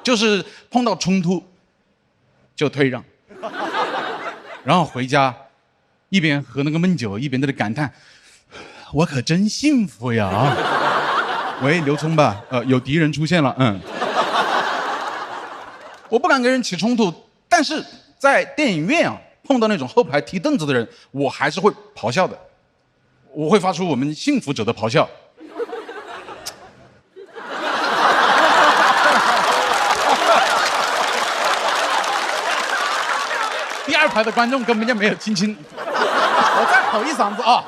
就是碰到冲突就退让，然后回家一边喝那个闷酒，一边在那感叹：“我可真幸福呀！”喂，刘聪吧，有敌人出现了，我不敢跟人起冲突，但是在电影院啊，碰到那种后排踢凳子的人，我还是会咆哮的，我会发出我们幸福者的咆哮。第2排的观众根本就没有听清，我再吼一嗓子啊！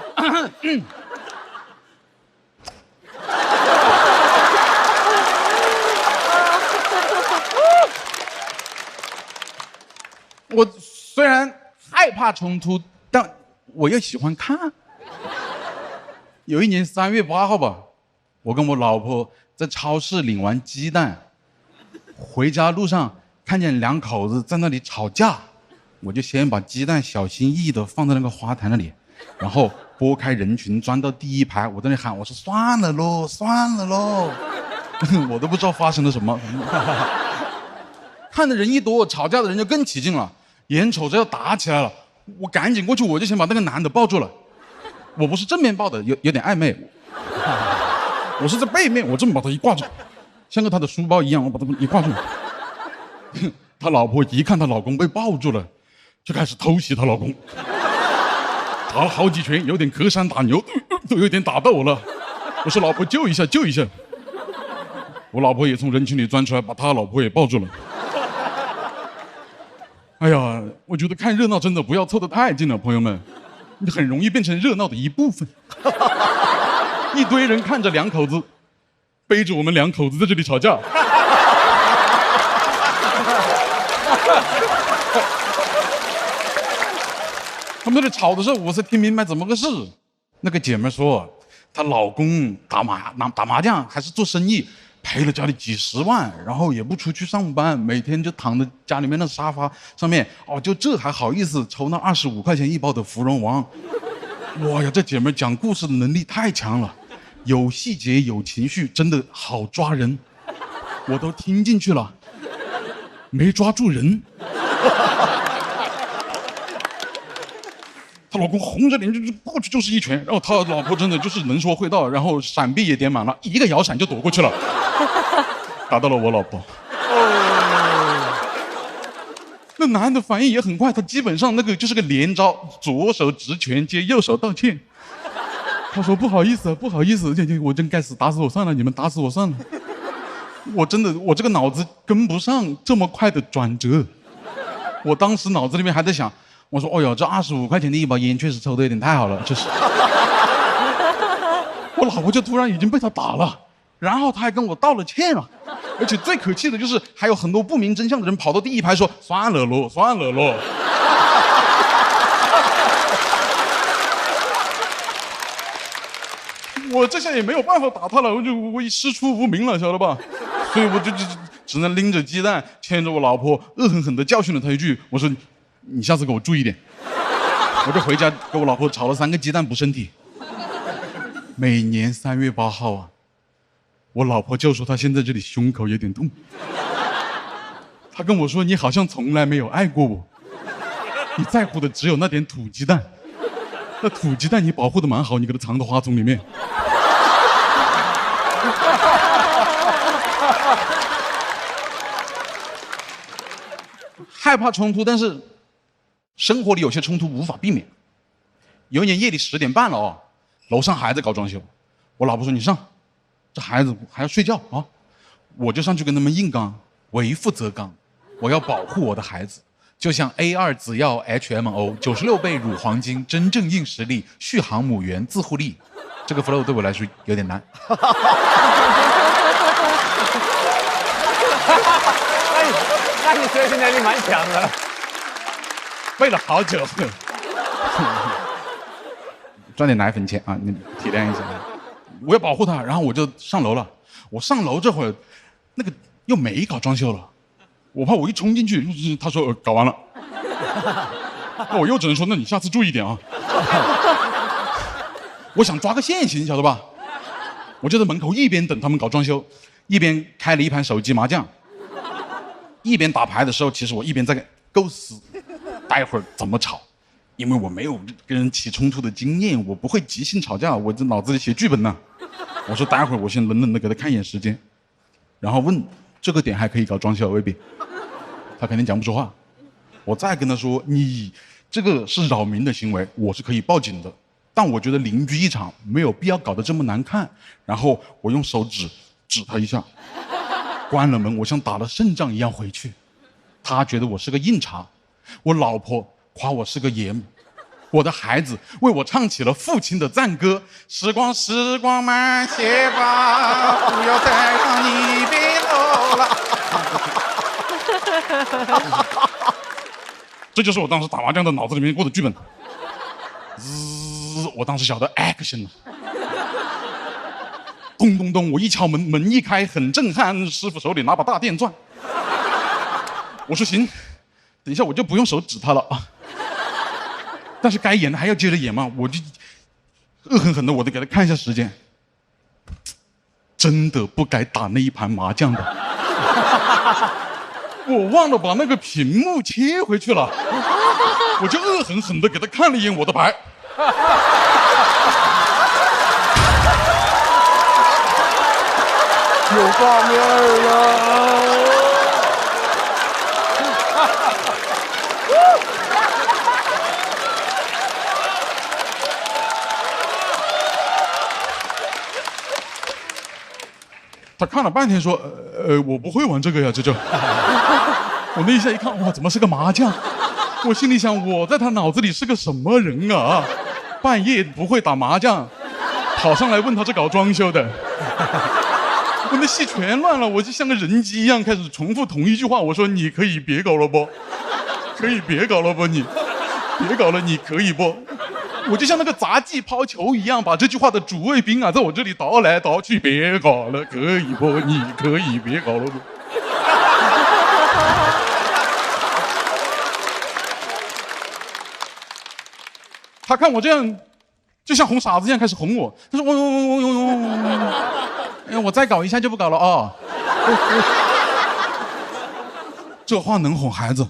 我虽然害怕冲突，但我又喜欢看。有一年3月8号吧，我跟我老婆在超市领完鸡蛋，回家路上看见2口子在那里吵架，我就先把鸡蛋小心翼翼地放在那个花坛那里，然后拨开人群钻到第1排，我在那喊，我说算了喽，算了喽，我都不知道发生了什么。看的人一多，吵架的人就更起劲了。眼瞅着要打起来了，我赶紧过去，我就先把那个男的抱住了。我不是正面抱的，有点暧昧，我是在背面，我这么把他一挂住，像个他的书包一样，我把他一挂住。他老婆一看她老公被抱住了，就开始偷袭她老公，打了好几拳，有点隔山打牛，都有点打到我了。我说老婆救一下，救一下。我老婆也从人群里钻出来，把他老婆也抱住了。哎呀，我觉得看热闹真的不要凑得太近了，朋友们，你很容易变成热闹的一部分。一堆人看着2口子背着我们2口子在这里吵架。他们在这吵的时候，我才听明白怎么个事。那个姐妹说，她老公打麻将还是做生意，赔了家里几10万，然后也不出去上班，每天就躺在家里面的沙发上面，就这还好意思抽那25块钱1包的芙蓉王。哇呀，这姐妹讲故事的能力太强了，有细节有情绪，真的好抓人，我都听进去了，没抓住人。她老公红着脸就过去就是一拳，然后他老婆真的就是能说会道，然后闪避也点满了，一个摇闪就躲过去了，打到了我老婆。那男的反应也很快，他基本上那个就是个连招，左手直拳接右手道歉。他说不好意思，不好意思，我真该死，打死我算了，你们打死我算了。我真的，我这个脑子跟不上这么快的转折。我当时脑子里面还在想，我说，哦哟，这25块钱的一包烟确实抽的有点太好了，就是。我老婆就突然已经被他打了，然后他还跟我道了歉了，而且最可气的就是还有很多不明真相的人跑到第一排说，算了咯，算了咯。我这下也没有办法打他了，我师出无名了，晓得吧？所以我就只能拎着鸡蛋，牵着我老婆，恶狠狠地教训了他一句。我说：“你下次给我注意点。”我就回家给我老婆炒了3个鸡蛋补身体。每年3月8号啊，我老婆就说她现在这里胸口有点痛。她跟我说：“你好像从来没有爱过我，你在乎的只有那点土鸡蛋。那土鸡蛋你保护的蛮好，你给它藏到花丛里面。”害怕冲突，但是生活里有些冲突无法避免。有一年夜里10点半了哦，楼上还在搞装修，我老婆说：“你上，这孩子还要睡觉啊。”我就上去跟他们硬刚，为父则刚，我要保护我的孩子。就像 A2 紫药 HMO 96倍乳黄金，真正硬实力，续航母源，自护力。这个 flow 对我来说有点难。那你学习能力蛮强的，背了好久。赚点奶粉钱啊，你体谅一下。我要保护他，然后我就上楼了。我上楼这会儿，那个又没搞装修了。我怕我一冲进去，他说搞完了，那我又只能说，那你下次注意点啊。我想抓个现行，晓得吧？我就在门口一边等他们搞装修，一边开了一盘手机麻将，一边打牌的时候，其实我一边在构思，待会儿怎么吵，因为我没有跟人起冲突的经验，我不会即兴吵架，我这脑子里写剧本呢。我说待会儿我先冷冷的给他看一眼时间，然后问这个点还可以搞装修未必，他肯定讲不出话。我再跟他说，你这个是扰民的行为，我是可以报警的，但我觉得邻居一场没有必要搞得这么难看。然后我用手指他一下，关了门，我像打了胜仗一样回去。他觉得我是个硬茬，我老婆夸我是个爷们，我的孩子为我唱起了父亲的赞歌：时光时光慢些吧，不要再让你别走了。这就是我当时打麻将的脑子里面过的剧本。我当时晓得 action 了。咚咚咚，我一敲门，门一开，很震撼。师傅手里拿把大电钻。我说行，等一下我就不用手指他了啊。但是该演的还要接着演嘛，我就恶狠狠的，我得给他看一下时间。真的不该打那一盘麻将的。我忘了把那个屏幕切回去了，我就恶狠狠的给他看了一眼我的牌。有画面了。他看了半天说，我不会玩这个呀，这就。我那一下一看，哇，怎么是个麻将？我心里想，我在他脑子里是个什么人啊？半夜不会打麻将，跑上来问他是搞装修的。我那戏全乱了，我就像个人机一样开始重复同一句话。我说：“你可以别搞了不？可以别搞了不？你别搞了，你可以不？”我就像那个杂技抛球一样，把这句话的主谓宾啊，在我这里倒来倒去。别搞了，可以不？你可以别搞了不？他看我这样，就像哄傻子一样开始哄我。他说：“我再搞一下就不搞了啊。”这话能哄孩子，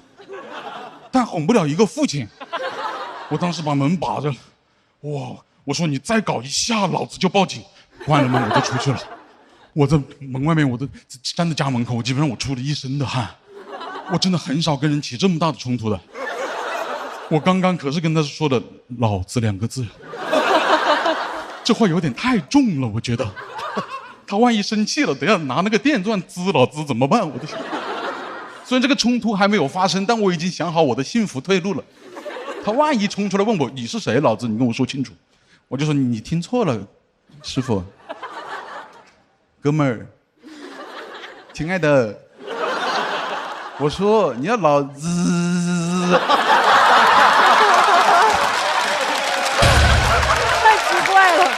但哄不了一个父亲。我当时把门把着，哇！我说你再搞一下，老子就报警。关了门我就出去了。我在门外面，我都站在家门口，基本上我出了一身的汗。我真的很少跟人起这么大的冲突的。我刚刚可是跟他说的“老子”2个字，这话有点太重了，我觉得。他万一生气了，等下拿那个电钻滋老子怎么办？我的天！虽然这个冲突还没有发生，但我已经想好我的幸福退路了。他万一冲出来问我你是谁，老子你跟我说清楚，我就说你听错了，师傅，哥们儿，亲爱的，我说你要老子。太奇怪了。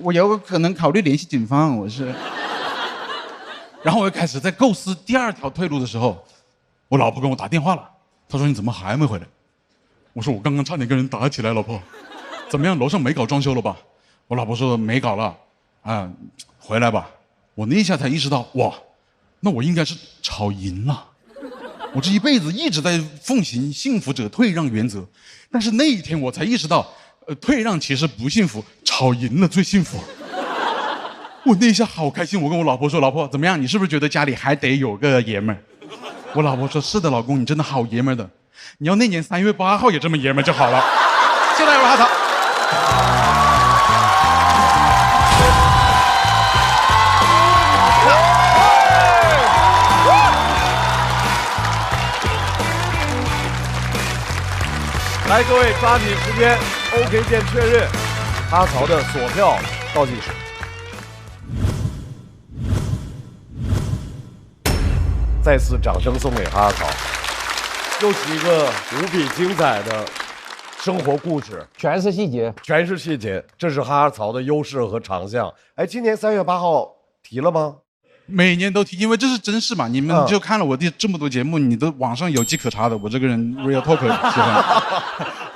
我有可能考虑联系警方，我是。然后我又开始在构思第2条退路的时候，我老婆跟我打电话了，她说你怎么还没回来？我说我刚刚差点跟人打起来，老婆，怎么样？楼上没搞装修了吧？我老婆说没搞了，啊，回来吧。我那一下才意识到，哇，那我应该是吵赢了。我这一辈子一直在奉行幸福者退让原则，但是那一天我才意识到，退让其实不幸福，吵赢了最幸福。我那一下好开心，我跟我老婆说，老婆怎么样？你是不是觉得家里还得有个爷们儿？我老婆说是的，老公，你真的好爷们儿的。你要那年3月8号也这么爷们儿就好了。现在有哈曹。来，各位抓紧时间 ，OK 键确认，哈曹的锁票倒计时。再次掌声送给哈曹，又是一个无比精彩的生活故事，全是细节，全是细节，这是哈曹的优势和长项。哎，今年3月8号提了吗？每年都提，因为这是真事嘛。你们就看了我的这么多节目，你都网上有迹可查的。我这个人 real talk 喜欢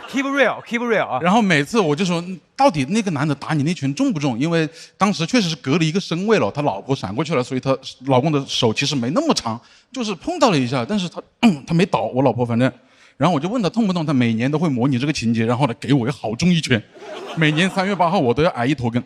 ，keep real，keep real 啊。然后每次我就说，到底那个男的打你那拳重不重？因为当时确实是隔了一个身位了，他老婆闪过去了，所以他老公的手其实没那么长，就是碰到了一下，但是他没倒，我老婆反正。然后我就问他痛不痛，他每年都会模拟这个情节，然后呢给我好重一拳。每年3月8号我都要挨1头根。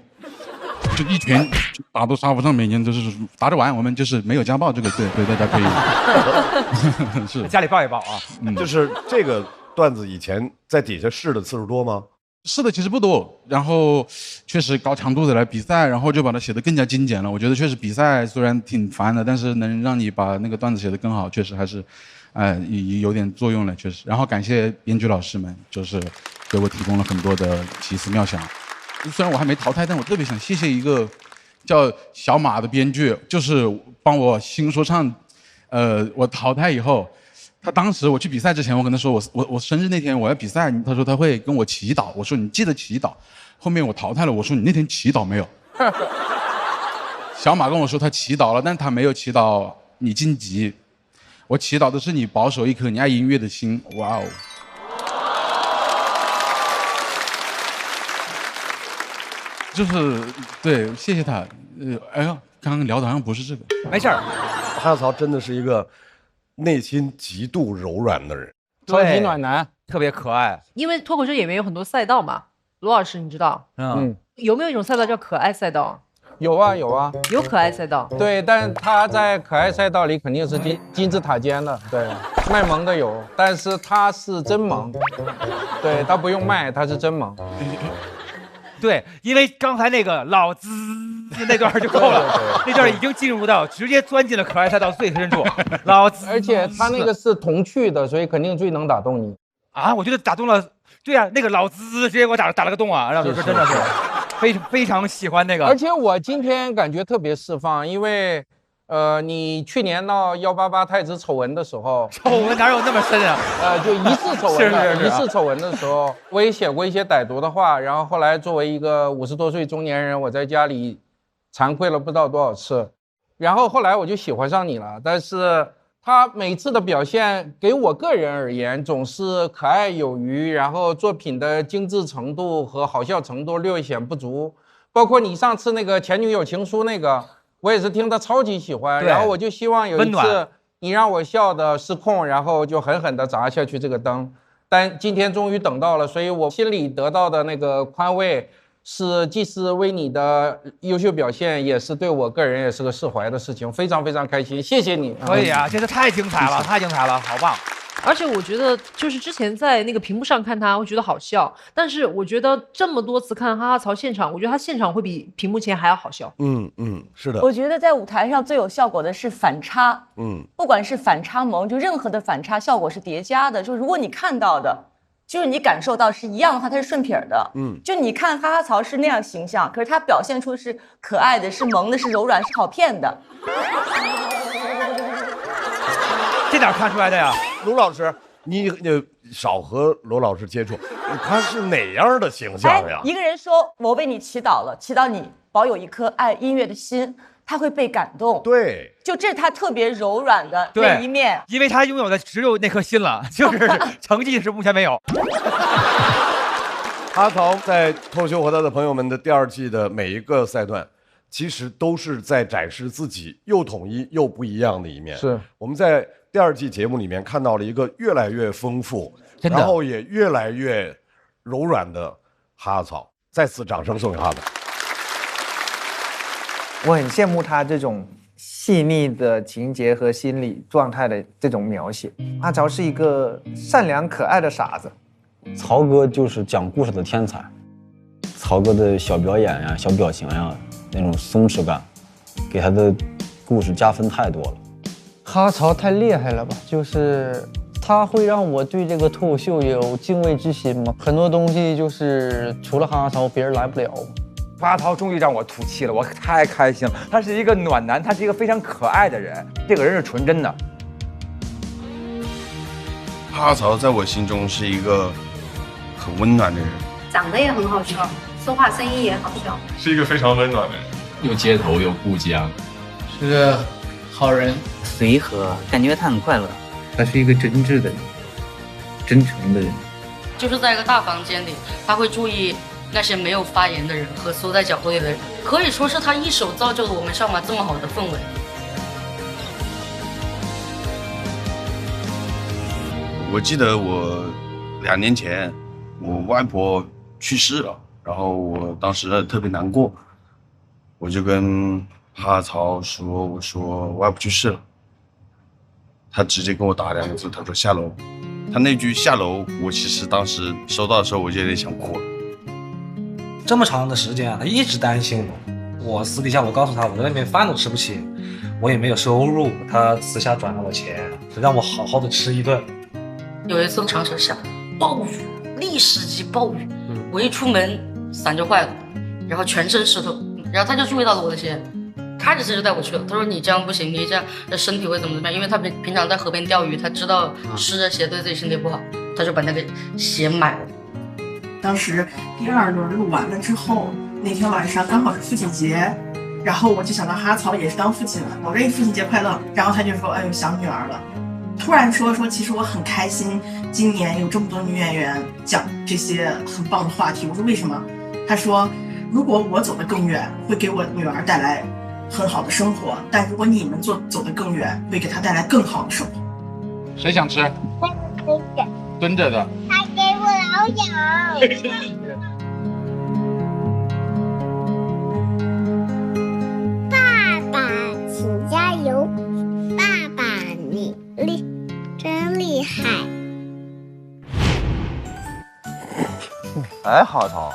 就一拳就打到沙发上，每年都是打着玩。我们就是没有家暴这个，对，大家可以是家里抱一抱啊。就是这个段子以前在底下试的次数多吗？试的其实不多，然后确实高强度的来比赛，然后就把它写得更加精简了。我觉得确实比赛虽然挺烦的，但是能让你把那个段子写得更好，确实还是，有点作用了，确实。然后感谢编剧老师们，就是给我提供了很多的奇思妙想。虽然我还没淘汰，但我特别想谢谢一个叫小马的编剧，就是帮我新说唱，我淘汰以后，他当时我去比赛之前，我跟他说我生日那天我要比赛，他说他会跟我祈祷，我说你记得祈祷。后面我淘汰了，我说你那天祈祷没有？小马跟我说他祈祷了，但他没有祈祷你晋级，我祈祷的是你保守一颗你爱音乐的心。哇哦！就是对，谢谢他。哎呀，刚刚聊的好像不是这个，没事儿。哈曹真的是一个内心极度柔软的人，超级暖男，特别可爱。因为脱口秀演员有很多赛道嘛，罗老师你知道？有没有一种赛道叫可爱赛道？有啊，有可爱赛道。对，但他在可爱赛道里肯定是金字塔尖的，对，卖萌的有，但是他是真萌，对他不用卖，他是真萌。对，因为刚才那个老子那段就够了，那段已经进入到直接钻进了可爱赛道最深处。老子，而且他那个是童趣的，所以肯定最能打动你。啊，我觉得打动了。对啊，那个老子直接给我打了个洞啊，然后就是真的是非常喜欢那个。而且我今天感觉特别释放，因为你去年闹188太子丑闻的时候，丑闻哪有那么深啊？就疑似丑闻的，疑似丑闻的时候，我也写过一些歹毒的话，然后后来作为一个50多岁中年人，我在家里惭愧了不知道多少次，然后后来我就喜欢上你了，但是他每次的表现给我个人而言总是可爱有余，然后作品的精致程度和好笑程度略显不足，包括你上次那个前女友情书那个。我也是听他超级喜欢，然后我就希望有一次你让我笑的失控，然后就狠狠地砸下去这个灯。但今天终于等到了，所以我心里得到的那个宽慰，既是为你的优秀表现，也是对我个人也是个释怀的事情，非常非常开心，谢谢你。可以啊，这次太精彩了，太精彩了，好棒！而且我觉得，就是之前在那个屏幕上看他，会觉得好笑，但是我觉得这么多次看哈哈曹现场，我觉得他现场会比屏幕前还要好笑。是的。我觉得在舞台上最有效果的是反差，不管是反差萌，就任何的反差效果是叠加的。就如果你看到的，就是你感受到是一样的话，它是顺撇的。就你看哈哈曹是那样形象，可是他表现出是可爱的，是萌的，是柔软，是好骗的。这哪看出来的呀？卢老师，你少和罗老师接触，他是哪样的形象呀？一个人说我为你祈祷了，祈祷你保有一颗爱音乐的心，他会被感动。对，就这是他特别柔软的那一面，因为他拥有的只有那颗心了，就是成绩是目前没有。哈曹在脱口秀和他的朋友们的第2季的每一个赛段，其实都是在展示自己又统一又不一样的一面。是我们在第2季节目里面看到了一个越来越丰富，然后也越来越柔软的哈曹。再次掌声送给哈曹。我很羡慕他这种细腻的情节和心理状态的这种描写。哈曹是一个善良可爱的傻子。曹哥就是讲故事的天才，曹哥的小表演呀、小表情呀，那种松弛感，给他的故事加分太多了。哈曹太厉害了吧，就是他会让我对这个脱口秀有敬畏之心嘛。很多东西就是除了哈曹别人来不了。哈曹终于让我吐气了，我太开心了。他是一个暖男，他是一个非常可爱的人，这个人是纯真的。哈曹在我心中是一个很温暖的人，长得也很好笑，说话声音也好笑，是一个非常温暖的人，又街头又顾家，是个好人，随和，感觉他很快乐。他是一个真挚的人，真诚的人。就是在一个大房间里，他会注意那些没有发言的人和缩在角落里的人，可以说是他一手造就了我们上马这么好的氛围。我记得我2年前，我外婆去世了，然后我当时特别难过，我就跟哈曹说：“我说外婆去世了。”他直接跟我打2个字，他说下楼。他那句下楼，我其实当时收到的时候，我就有点想哭了。这么长的时间啊，他一直担心我。我私底下我告诉他，我在外面饭都吃不起，我也没有收入。他私下转了我钱，让我好好的吃一顿。有一次长城下暴雨，历史级暴雨，我一出门伞就坏了，然后全身湿透，然后他就注意到了我的鞋，开着车就带我去了。他说你这样不行，你这样的身体会怎么样？因为他平常在河边钓鱼，他知道湿着鞋对自己身体不好，他就把那个鞋买了。当时第2轮录完了之后，那天晚上刚好是父亲节，然后我就想到哈曹也是当父亲了，我说父亲节快乐，然后他就说哎呦想女儿了。突然说其实我很开心，今年有这么多女演员讲这些很棒的话题。我说为什么？他说如果我走得更远，会给我女儿带来很好的生活，但如果你们走得更远，会给她带来更好的生活。谁想吃？蹲着的。他给我老痒。爸爸，请加油！爸爸，你真厉害！哎，哈曹，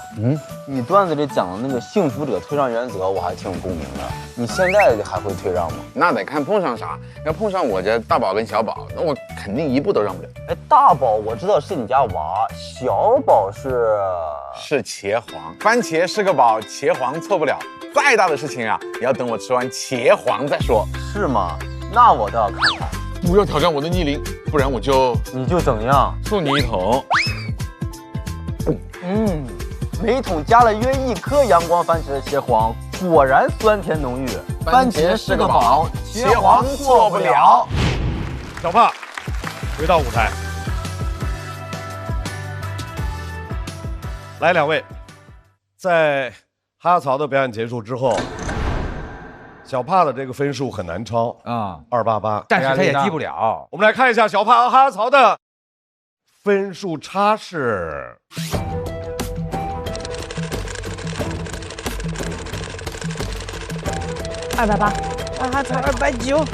你段子里讲的那个幸福者退让原则，我还挺有共鸣的。你现在还会退让吗？那得看碰上啥。要碰上我家大宝跟小宝，那我肯定一步都让不了。哎，大宝我知道是你家娃，小宝是茄皇，番茄是个宝，茄皇错不了。再大的事情啊，也要等我吃完茄皇再说。是吗？那我倒要看看。不要挑战我的逆鳞，不然你就怎样？送你一桶。每桶加了约1颗阳光番茄的茄皇，果然酸甜浓郁。番茄是个宝，茄皇错不了。小帕，回到舞台。来，2位，在哈曹的表演结束之后，小帕的这个分数很难超啊，288，但是他也低不了。我们来看一下小帕和哈曹的分数差是280，哈曹290。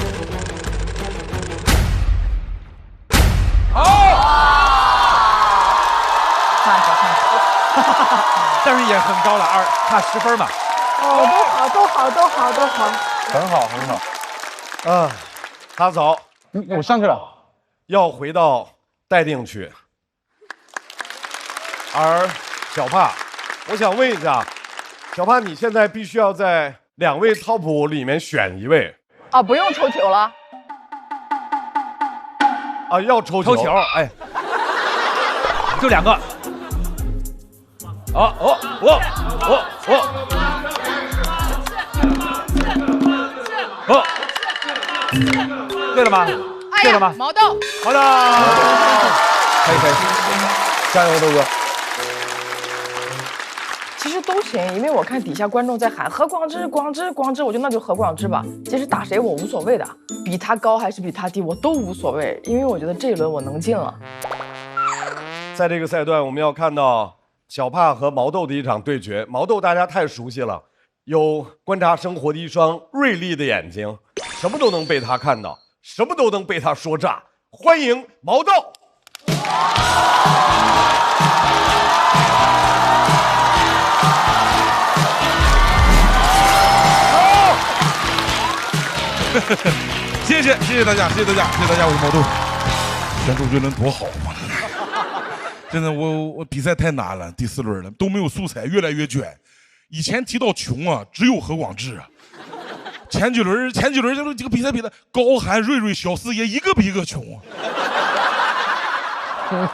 但是也很高了，差10分嘛。哦，都好。很好。啊，哈曹，我上去了，要回到待定区。而小帕，我想问一下，小帕，你现在必须要在2位 top 里面选1位。啊，不用抽球了。啊，要抽球，哎，就2个。哦，对了吗？对了吗？毛豆，好的，可以，加油，豆哥。其实都行，因为我看底下观众在喊何广智，广智，我就那就何广智吧。其实打谁我无所谓的，比他高还是比他低我都无所谓，因为我觉得这一轮我能进了。在这个赛段，我们要看到小帕和毛豆的一场对决。毛豆大家太熟悉了，有观察生活的一双锐利的眼睛，什么都能被他看到，什么都能被他说炸。欢迎毛豆。谢谢大家，我是毛豆。选周杰伦多好嘛！真的，我比赛太难了，第4轮了，都没有素材，越来越卷。以前提到穷啊，只有何广智啊。前几轮这个比赛比的高寒、瑞瑞、小四爷一个比一个穷啊。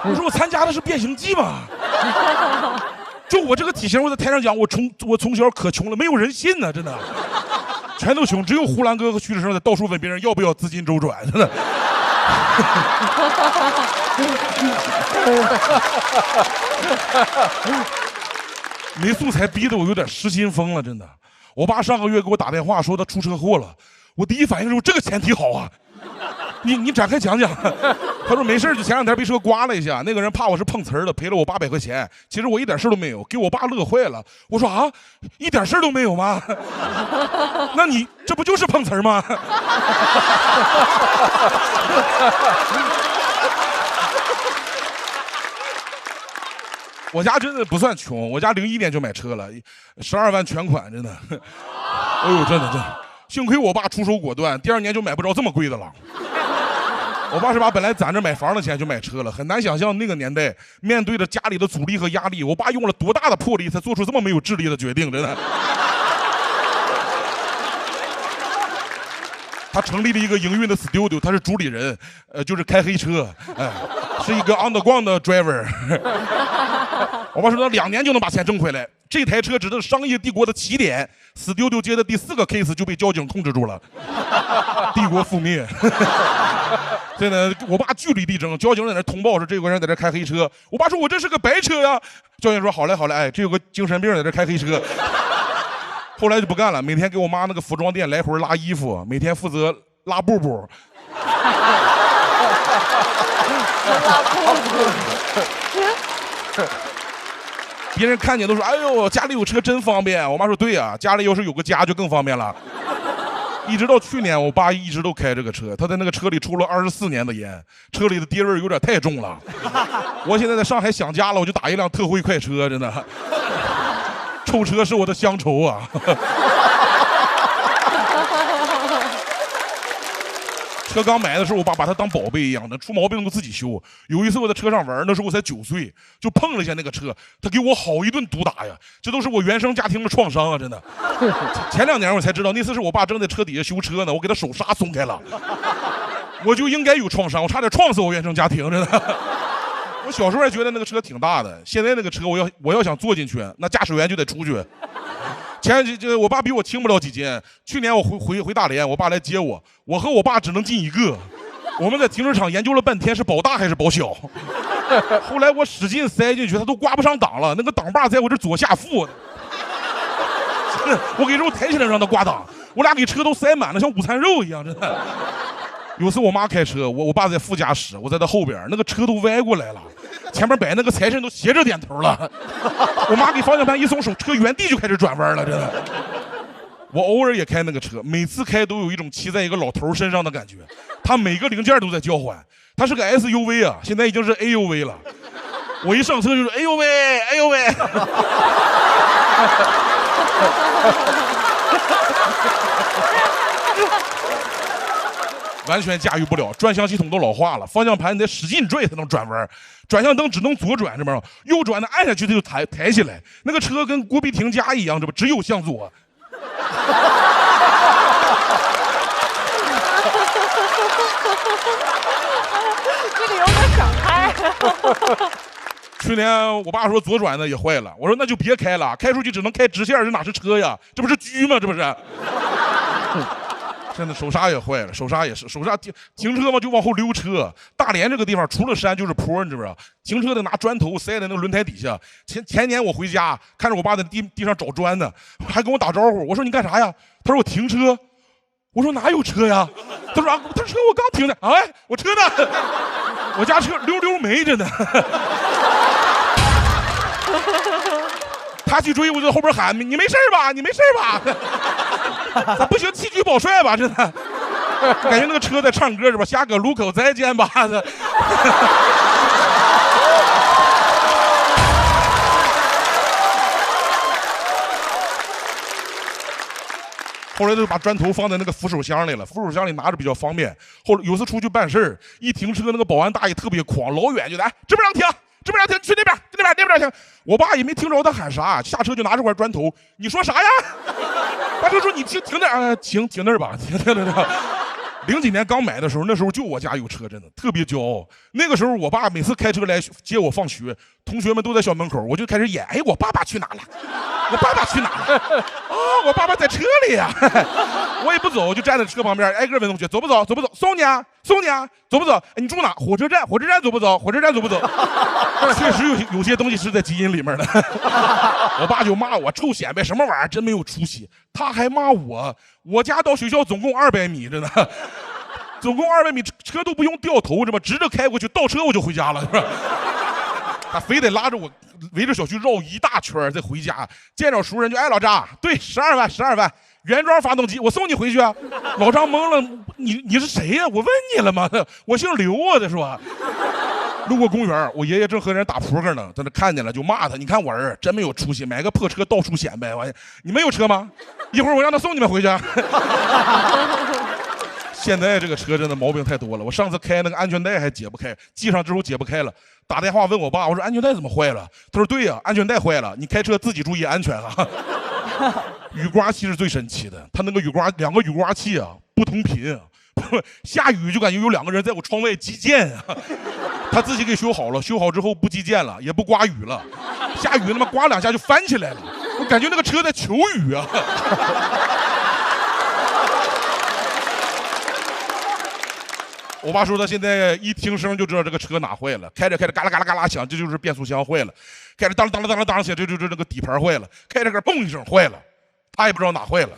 我说我参加的是变形记吗？就我这个体型，我在台上讲，我从小可穷了，没有人信呢，真的。全都穷，只有胡兰哥和徐志胜在到处问别人要不要资金周转，真的。没素材逼得我有点失心疯了，真的。我爸上个月给我打电话说他出车祸了，我第一反应是这个前提好啊，你展开讲讲。他说没事，就前2天被车刮了一下，那个人怕我是碰瓷儿的，赔了我800块钱。其实我一点事都没有，给我爸乐坏了。我说啊，一点事都没有吗？那你这不就是碰瓷儿吗？我家真的不算穷，我家01年就买车了，12万全款，真的。哎呦，真的，幸亏我爸出手果断，第2年就买不着这么贵的了。我爸是把本来攒着买房的钱就买车了，很难想象那个年代面对着家里的阻力和压力，我爸用了多大的魄力才做出这么没有智力的决定，真的。他成立了一个营运的 studio， 他是主理人，就是开黑车，是一个 underground driver。我爸说他2年就能把钱挣回来，这台车只是商业帝国的起点 ，studio 接的第4个 case 就被交警控制住了，帝国覆灭。真的，我爸据理力争，交警在那通报说这有个人在这开黑车，我爸说我这是个白车呀，交警说好嘞，哎，这有个精神病在这开黑车。后来就不干了，每天给我妈那个服装店来回拉衣服，每天负责拉布布。别人看见都说：“哎呦，家里有车真方便。”我妈说：“对呀，家里要是有个家就更方便了。”一直到去年，我爸一直都开这个车，他在那个车里抽了24年的烟，车里的爹味有点太重了。我现在在上海想家了，我就打一辆特惠快车，真的。臭车是我的乡愁啊。车刚买的时候，我爸把它当宝贝一样的，出毛病都自己修。有一次我在车上玩，那时候我才9岁，就碰了一下那个车，他给我好一顿毒打呀！这都是我原生家庭的创伤啊，真的。前2年我才知道，那次是我爸正在车底下修车呢，我给他手刹松开了，我就应该有创伤，我差点撞死我原生家庭，真的。我小时候还觉得那个车挺大的，现在那个车我要想坐进去，那驾驶员就得出去。我爸比我轻不了几斤。去年我回大连，我爸来接我，我和我爸只能进一个。我们在停车场研究了半天是保大还是保小。后来我使劲塞进去，他都挂不上档了，那个档把在我这左下腹。我给肉抬起来让他挂档，我俩给车都塞满了，像午餐肉一样，真的。有次我妈开车，我爸在副驾驶，我在他后边，那个车都歪过来了，前面摆那个财神都斜着点头了。我妈给方向盘一松手，车原地就开始转弯了，真的。我偶尔也开那个车，每次开都有一种骑在一个老头身上的感觉，他每个零件都在交换。他是个 SUV 啊，现在已经是 AUV 了。我一上车就是哎呦喂，哎呦喂。完全驾驭不了，转向系统都老化了，方向盘你得使劲拽才能转弯，转向灯只能左转，这边右转的按下去它就抬起来，那个车跟郭碧婷家一样，这不只有向左。这个有点想开。去年我爸说左转的也坏了，我说那就别开了，开出去只能开直线，这哪是车呀？这不是狙吗？这不是。现在手刹也坏了，手刹也是，手刹停车嘛就往后溜车。大连这个地方除了山就是坡，你知不知道？停车得拿砖头塞在那个轮胎底下。前年我回家看着我爸在地上找砖呢，还跟我打招呼。我说你干啥呀？他说我停车。我说哪有车呀？他说啊，他车我刚停的。哎，我车呢？我家车溜没着呢。他去追，我就在后边喊：“你没事吧？你没事吧？咱不行，弃车保帅吧？真的，感觉那个车在唱歌是吧？下个路口再见吧。”后来就把砖头放在那个扶手箱里了，扶手箱里拿着比较方便。后来有次出去办事儿，一停车，那个保安大爷特别狂，老远就来，这边让停。这边停，去那边，那边停。我爸也没听着他喊啥，下车就拿着块砖头。你说啥呀？他就说你停那儿，停那儿吧，停那儿。零几年刚买的时候，那时候就我家有车，真的特别骄傲。那个时候我爸每次开车来接我放学，同学们都在校门口，我就开始演，哎，我爸爸去哪了？我爸爸去哪了？啊，我爸爸在车里呀。我也不走，就站在车旁边，挨个问同学走不走，送你啊，走不走？哎，你住哪？火车站走不走？火车站走不走？确实有些东西是在基因里面的。我爸就骂我臭显摆，什么玩意儿，真没有出息。他还骂我家到学校总共200米，真的，总共200米，车都不用掉头，这么直着开过去，倒车我就回家了，是吧？他非得拉着我围着小区绕一大圈再回家，见着熟人就哎老张，对，12万。原装发动机，我送你回去啊！老张懵了，你是谁呀？我问你了吗？我姓刘啊，他说。路过公园，我爷爷正和人打扑克呢，在那看见了就骂他，你看我儿真没有出息，买个破车到处显摆。完，你们有车吗？一会儿我让他送你们回去。现在这个车真的毛病太多了，我上次开那个安全带还解不开，系上之后解不开了，打电话问我爸，我说安全带怎么坏了？他说对呀，安全带坏了，你开车自己注意安全啊。雨刮器是最神奇的，它那个两个雨刮器啊不同频啊，下雨就感觉有2个人在我窗外击剑啊。他自己给修好了，修好之后不击剑了，也不刮雨了，下雨他妈刮2下就翻起来了，我感觉那个车在求雨啊。我爸说他现在一听声就知道这个车哪坏了，开着嘎啦嘎啦嘎啦响，这就是变速箱坏了；开着当响，这就是那个底盘坏了；开着嘣一声坏了，他也不知道哪坏了，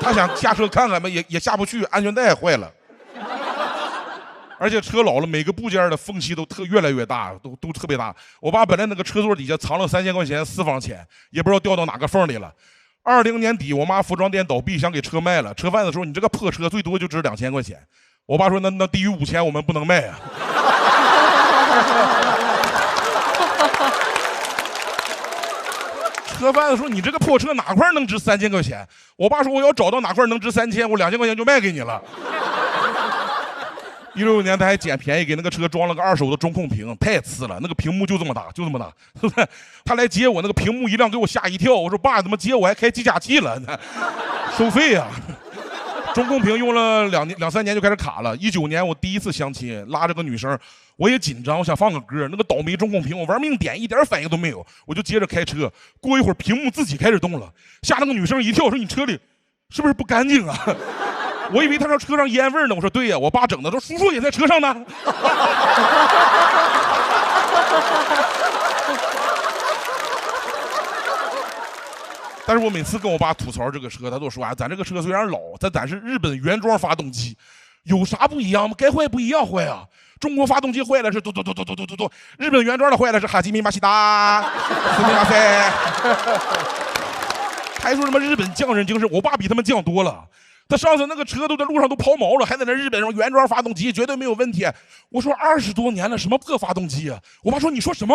他想下车看看吧，也下不去，安全带坏了。而且车老了，每个部件的缝隙都越来越大，都特别大。我爸本来那个车座底下藏了3000块钱私房钱，也不知道掉到哪个缝里了。20年底，我妈服装店倒闭，想给车卖了。车贩子说：“你这个破车最多就值2000块钱。”我爸说：“那低于5000我们不能卖啊。”车贩子说：“你这个破车哪块能值3000块钱？”我爸说：“我要找到哪块能值3000，我2000块钱就卖给你了。”16年他还捡便宜，给那个车装了个2手的中控屏，太次了，那个屏幕就这么大，对不对？他来接我，那个屏幕一亮，给我吓一跳。我说：“爸，怎么接我还开计价器了？收费啊！”中控屏用了2、3年就开始卡了。19年我第一次相亲，拉着个女生，我也紧张，我想放个歌，那个倒霉中控屏我玩命点，一点反应都没有，我就接着开车。过一会儿屏幕自己开始动了，吓那个女生一跳，说：“你车里是不是不干净啊？”我以为他说车上烟味呢，我说对呀，我爸整的，说叔叔也在车上呢。但是我每次跟我爸吐槽这个车，他都说啊，咱这个车虽然老，咱是日本原装发动机，有啥不一样吗？该坏不一样坏啊！中国发动机坏了是嘟，日本原装的坏了是哈基米马西达，斯密马塞。还说什么日本匠人精神，我爸比他们匠多了。他上次那个车都在路上都抛锚了，还在那日本什么原装发动机绝对没有问题。我说20多年了，什么破发动机啊？我爸说你说什么？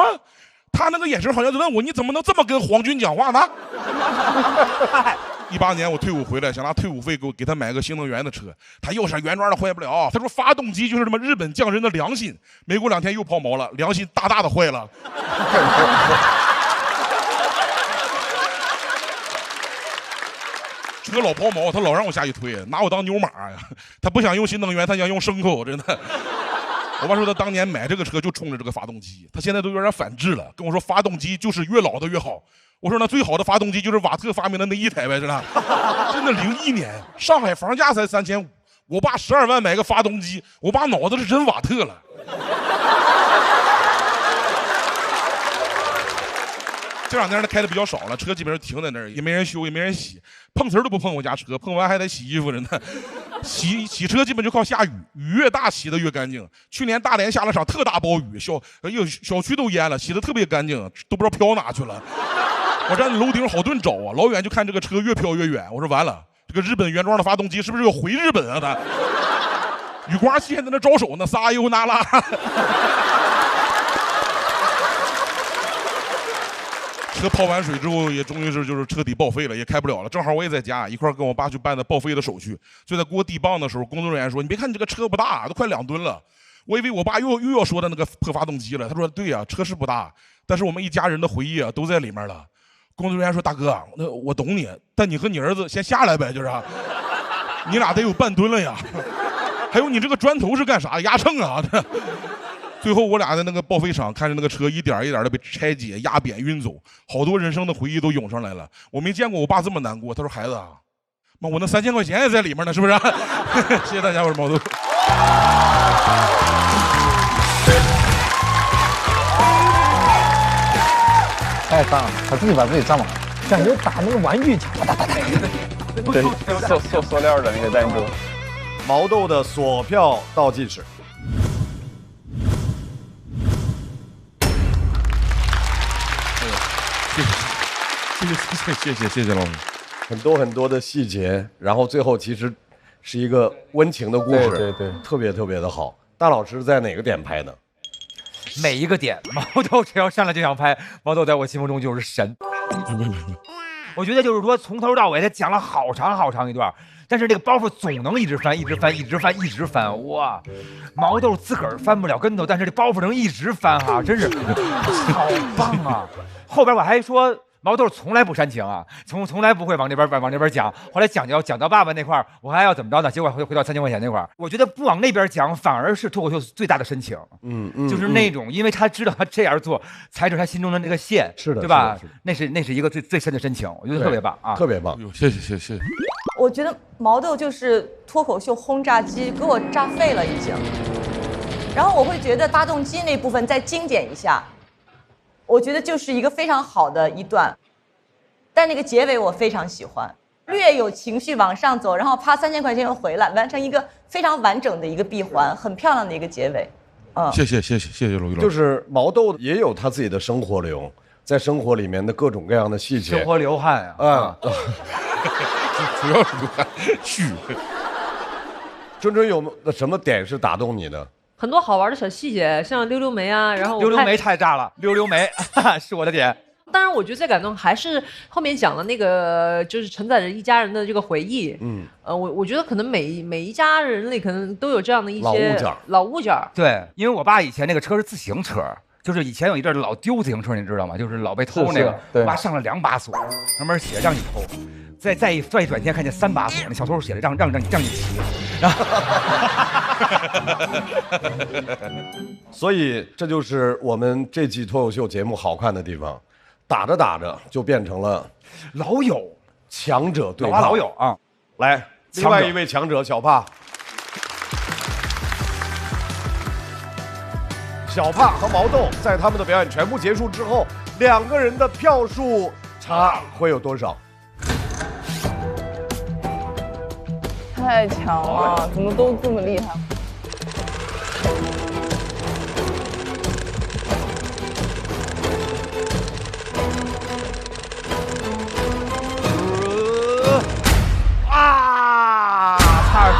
他那个眼神好像在问我，你怎么能这么跟皇军讲话呢？18年我退伍回来，想拿退伍费给他买个新能源的车，他又是原装的坏不了。他说发动机就是什么日本匠人的良心，没过2天又抛锚了，良心大大的坏了。车老抛锚，他老让我下去推，拿我当牛马呀。他不想用新能源，他想用牲口，真的。我爸说他当年买这个车就冲着这个发动机，他现在都有点反制了，跟我说发动机就是越老的越好。我说那最好的发动机就是瓦特发明的那一台呗，是吧？真的01年，上海房价才3500，我爸12万买个发动机，我爸脑子是真瓦特了。这2年他开的比较少了，车基本上停在那儿，也没人修，也没人洗，碰瓷都不碰我家车，碰完还得洗衣服，真的。洗车基本就靠下雨，雨越大洗的越干净。去年大连下了场特大暴雨，小区都淹了，洗的特别干净，都不知道飘哪去了。我站在楼顶好顿找啊，老远就看这个车越飘越远。我说完了，这个日本原装的发动机是不是要回日本啊？他雨刮器还在那招手呢，撒尤那拉。车泡完水之后，也终于就是彻底报废了，也开不了了。正好我也在家，一块跟我爸去办的报废的手续。就在给我递棒的时候，工作人员说：“你别看你这个车不大，都快2吨了。”我以为我爸又要说的那个破发动机了。他说：“对呀，车是不大，但是我们一家人的回忆啊都在里面了。”工作人员说：“大哥，那我懂你，但你和你儿子先下来呗，就是，你俩得有半吨了呀。还有你这个砖头是干啥？压秤啊？”最后我俩在那个报废厂看着那个车一点一点的被拆解、压扁、运走，好多人生的回忆都涌上来了。我没见过我爸这么难过。他说：“孩子啊，妈，我那3000块钱也在里面呢，是不是？”谢谢大家，我是毛豆。太大了，他自己把自己占满，感觉打那个玩具枪，打。对，塑料的那个弹珠。毛豆的锁票倒计时。谢谢老师，很多的细节，然后最后其实是一个温情的故事，对，特别的好。大老师在哪个点拍的？每一个点，毛豆只要上来就想拍，毛豆在我心目中就是神。我觉得就是说从头到尾他讲了好长一段，但是这个包袱总能一直翻，哇！毛豆自个儿翻不了跟头，但是这包袱能一直翻哈，真是好棒啊！后边我还说。毛豆从来不煽情啊，从来不会往这边讲。后来讲到爸爸那块儿，我还要怎么着呢？结果回到3000块钱那块儿，我觉得不往那边讲，反而是脱口秀最大的深情。就是那种，因为他知道他这样做踩着他心中的那个线，是的，对吧？那是一个最深的深情，我觉得特别棒啊，特别棒。谢谢。我觉得毛豆就是脱口秀轰炸机，给我炸废了已经。然后我会觉得发动机那部分再精简一下。我觉得就是一个非常好的一段，但那个结尾我非常喜欢，略有情绪往上走，然后啪3000块钱又回来，完成一个非常完整的一个闭环，很漂亮的一个结尾。谢谢罗玉老师。就是毛豆也有他自己的生活流，在生活里面的各种各样的细节，生活流汗啊，主要是流汗虚。臻有什么点是打动你的？很多好玩的小细节，像溜溜梅啊，然后溜溜梅太炸了，溜溜梅是我的点。当然，我觉得最感动还是后面讲的那个，就是承载着一家人的这个回忆。我觉得可能每一家人里可能都有这样的一些老物件。对，因为我爸以前那个车是自行车，就是以前有一阵老丢自行车，你知道吗？就是老被偷那个，我爸上了2把锁，上面写让你偷。再一转天看见3把锁，那小偷写的让你骑，然后所以这就是我们这季脱口秀节目好看的地方，打着就变成了老友强者对抗，老友啊！来，另外一位强者小帕和毛豆在他们的表演全部结束之后，2个人的票数差会有多少？太强了，怎么都这么厉害？差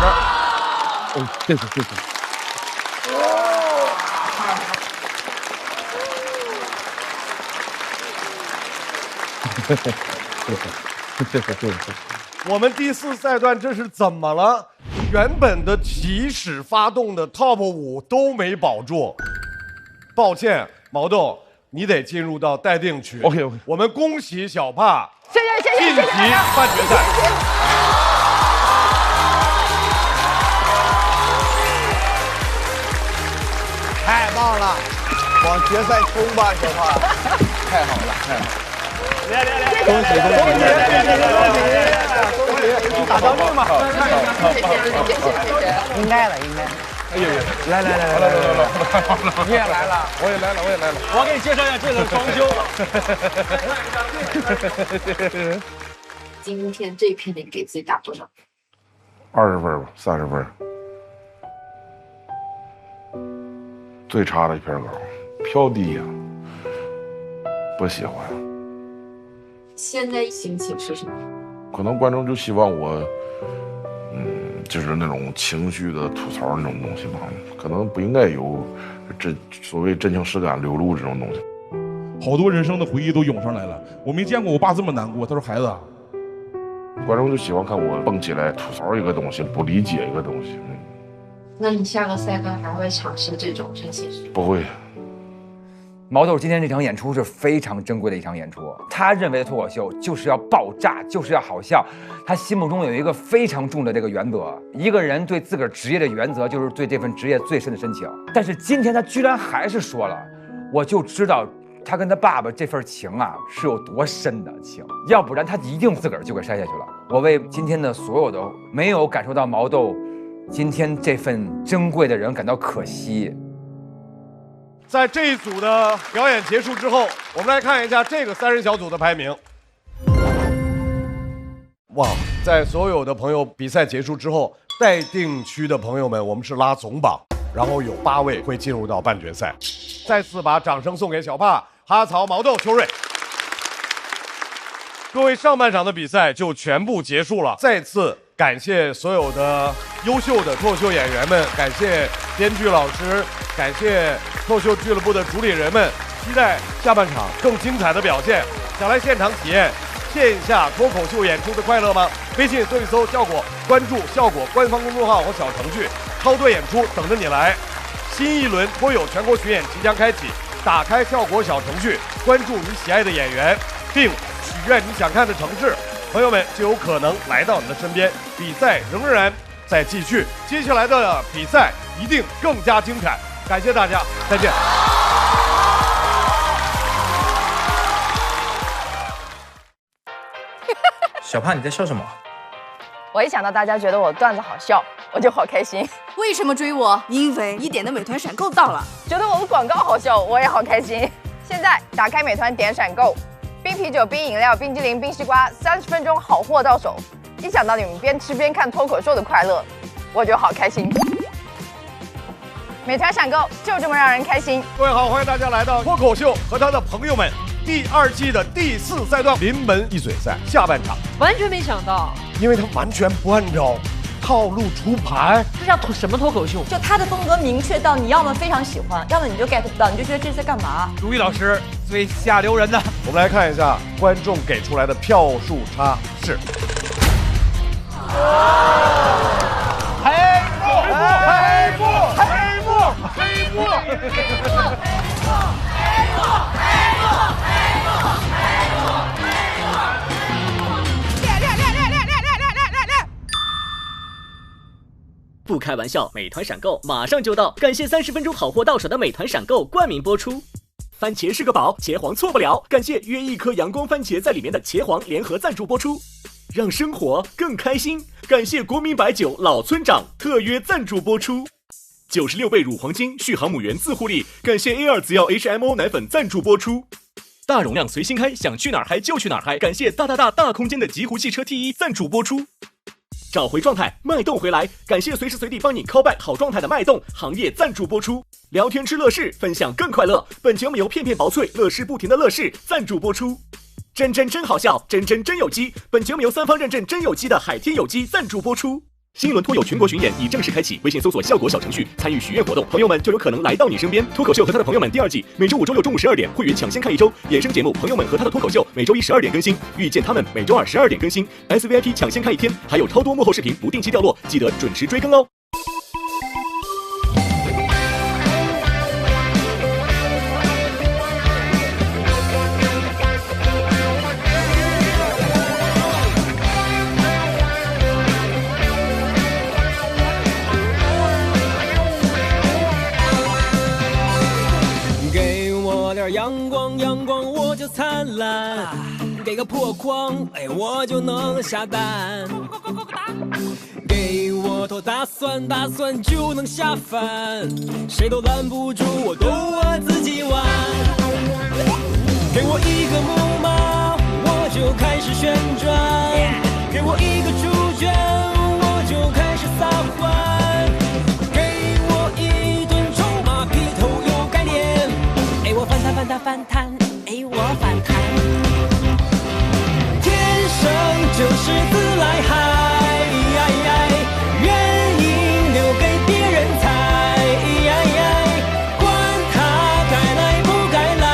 20。哦，这是。我们第4赛段这是怎么了？原本的起始发动的 TOP 5都没保住，抱歉，毛豆，你得进入到待定区。OK， 我们恭喜小帕晋级半决赛。太棒了，往决赛冲吧，小帕！太好了，太好了！恭喜！打到命嘛！应该了。哎呦，来，你也来了，我也来了。我给你介绍一下，这是装修。今天这篇你给自己打多少？20分吧，30分。最差的一篇稿，飘低呀，不喜欢。现在心情是什么？可能观众就希望我，就是那种情绪的吐槽那种东西吧，可能不应该有所谓真情实感流露这种东西。好多人生的回忆都涌上来了，我没见过我爸这么难过。他说：“孩子，观众就喜欢看我蹦起来吐槽一个东西，不理解一个东西。”那你下个赛段还会尝试这种真情实感？不会。毛豆今天这场演出是非常珍贵的一场演出，他认为的脱口秀就是要爆炸，就是要好笑。他心目中有一个非常重的这个原则，一个人对自个儿职业的原则就是对这份职业最深的深情。但是今天他居然还是说了，我就知道他跟他爸爸这份情啊是有多深的情，要不然他一定自个儿就给筛下去了。我为今天的所有的没有感受到毛豆今天这份珍贵的人感到可惜。在这一组的表演结束之后，我们来看一下这个3人小组的排名。哇，在所有的朋友比赛结束之后，待定区的朋友们，我们是拉总榜，然后有8位会进入到半决赛。再次把掌声送给小帕、哈曹、毛豆、秋瑞。各位，上半场的比赛就全部结束了，再次感谢所有的优秀的脱口秀演员们，感谢编剧老师，感谢脱口秀俱乐部的主理人们，期待下半场更精彩的表现。想来现场体验线下脱口秀演出的快乐吗？微信搜一搜效果，关注效果官方公众号和小程序，超多演出等着你来。新一轮脱友全国巡演即将开启，打开效果小程序，关注你喜爱的演员，并许愿你想看的城市，朋友们就有可能来到你的身边。比赛仍然在继续，接下来的比赛一定更加精彩。感谢大家，再见。小帕，你在笑什么？我一想到大家觉得我段子好笑，我就好开心。为什么追我？因为你点的美团闪购到了。觉得我的广告好笑，我也好开心。现在打开美团点闪购，冰啤酒、冰饮料、冰激凌、冰西瓜，30分钟好货到手。一想到你们边吃边看脱口秀的快乐，我就好开心。美团闪购就这么让人开心。各位好，欢迎大家来到脱口秀和他的朋友们第2季的第4赛段临门一嘴赛下半场。完全没想到，因为他完全不按照套路出牌。这叫什么脱口秀？就他的风格明确到你要么非常喜欢，要么你就 get 不到，你就觉得这是在干嘛。如意老师最下流人的，我们来看一下观众给出来的票数差是。不开玩笑，美团闪购马上就到，感谢30分钟好货到手的美团闪购冠名播出。番茄是个宝，茄皇错不了，感谢约一颗阳光番茄在里面的茄皇联合赞助播出。让生活更开心，感谢国民白酒老村长特约赞助播出。96倍乳黄金续航母源自护力，感谢 A2 紫药 HMO 奶粉赞助播出。大容量随心开，想去哪儿嗨就去哪儿嗨，感谢大空间的极狐汽车 T1 赞助播出。找回状态，脉动回来。感谢随时随地帮你 call back 好状态的脉动行业赞助播出。聊天吃乐事，分享更快乐。本节目由片片薄脆乐事不停的乐事赞助播出。真好笑，真有机。本节目由3方认证真有机的海天有机赞助播出。新一轮脱友全国巡演已正式开启，微信搜索效果小程序参与许愿活动，朋友们就有可能来到你身边。脱口秀和他的朋友们第2季每周5、周6中午12点，会员抢先看1周；衍生节目朋友们和他的脱口秀每周1、12点更新，遇见他们每周2、12点更新。SVIP 抢先看1天，还有超多幕后视频不定期掉落，记得准时追更哦。阳光我就灿烂，给个破框，我就能下蛋。给我头大蒜就能下饭，谁都拦不住我，都我自己玩。给我一个木马，我就开始旋转；给我一个主角，我就开始撒欢。给我一顿臭马屁头有概念，我反弹，我反弹。天生就是自来嗨，原因留给别人猜。管他该来不该来，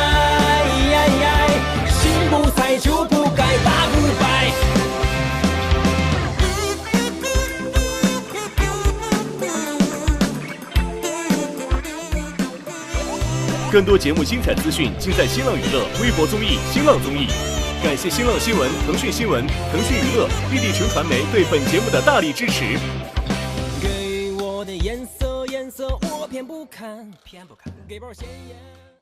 心不在就不该打不败。更多节目精彩资讯尽在新浪娱乐微博综艺、新浪综艺。感谢新浪新闻、腾讯新闻、腾讯娱乐、立地城传媒对本节目的大力支持。给我的颜色我偏不看，给包鲜艳。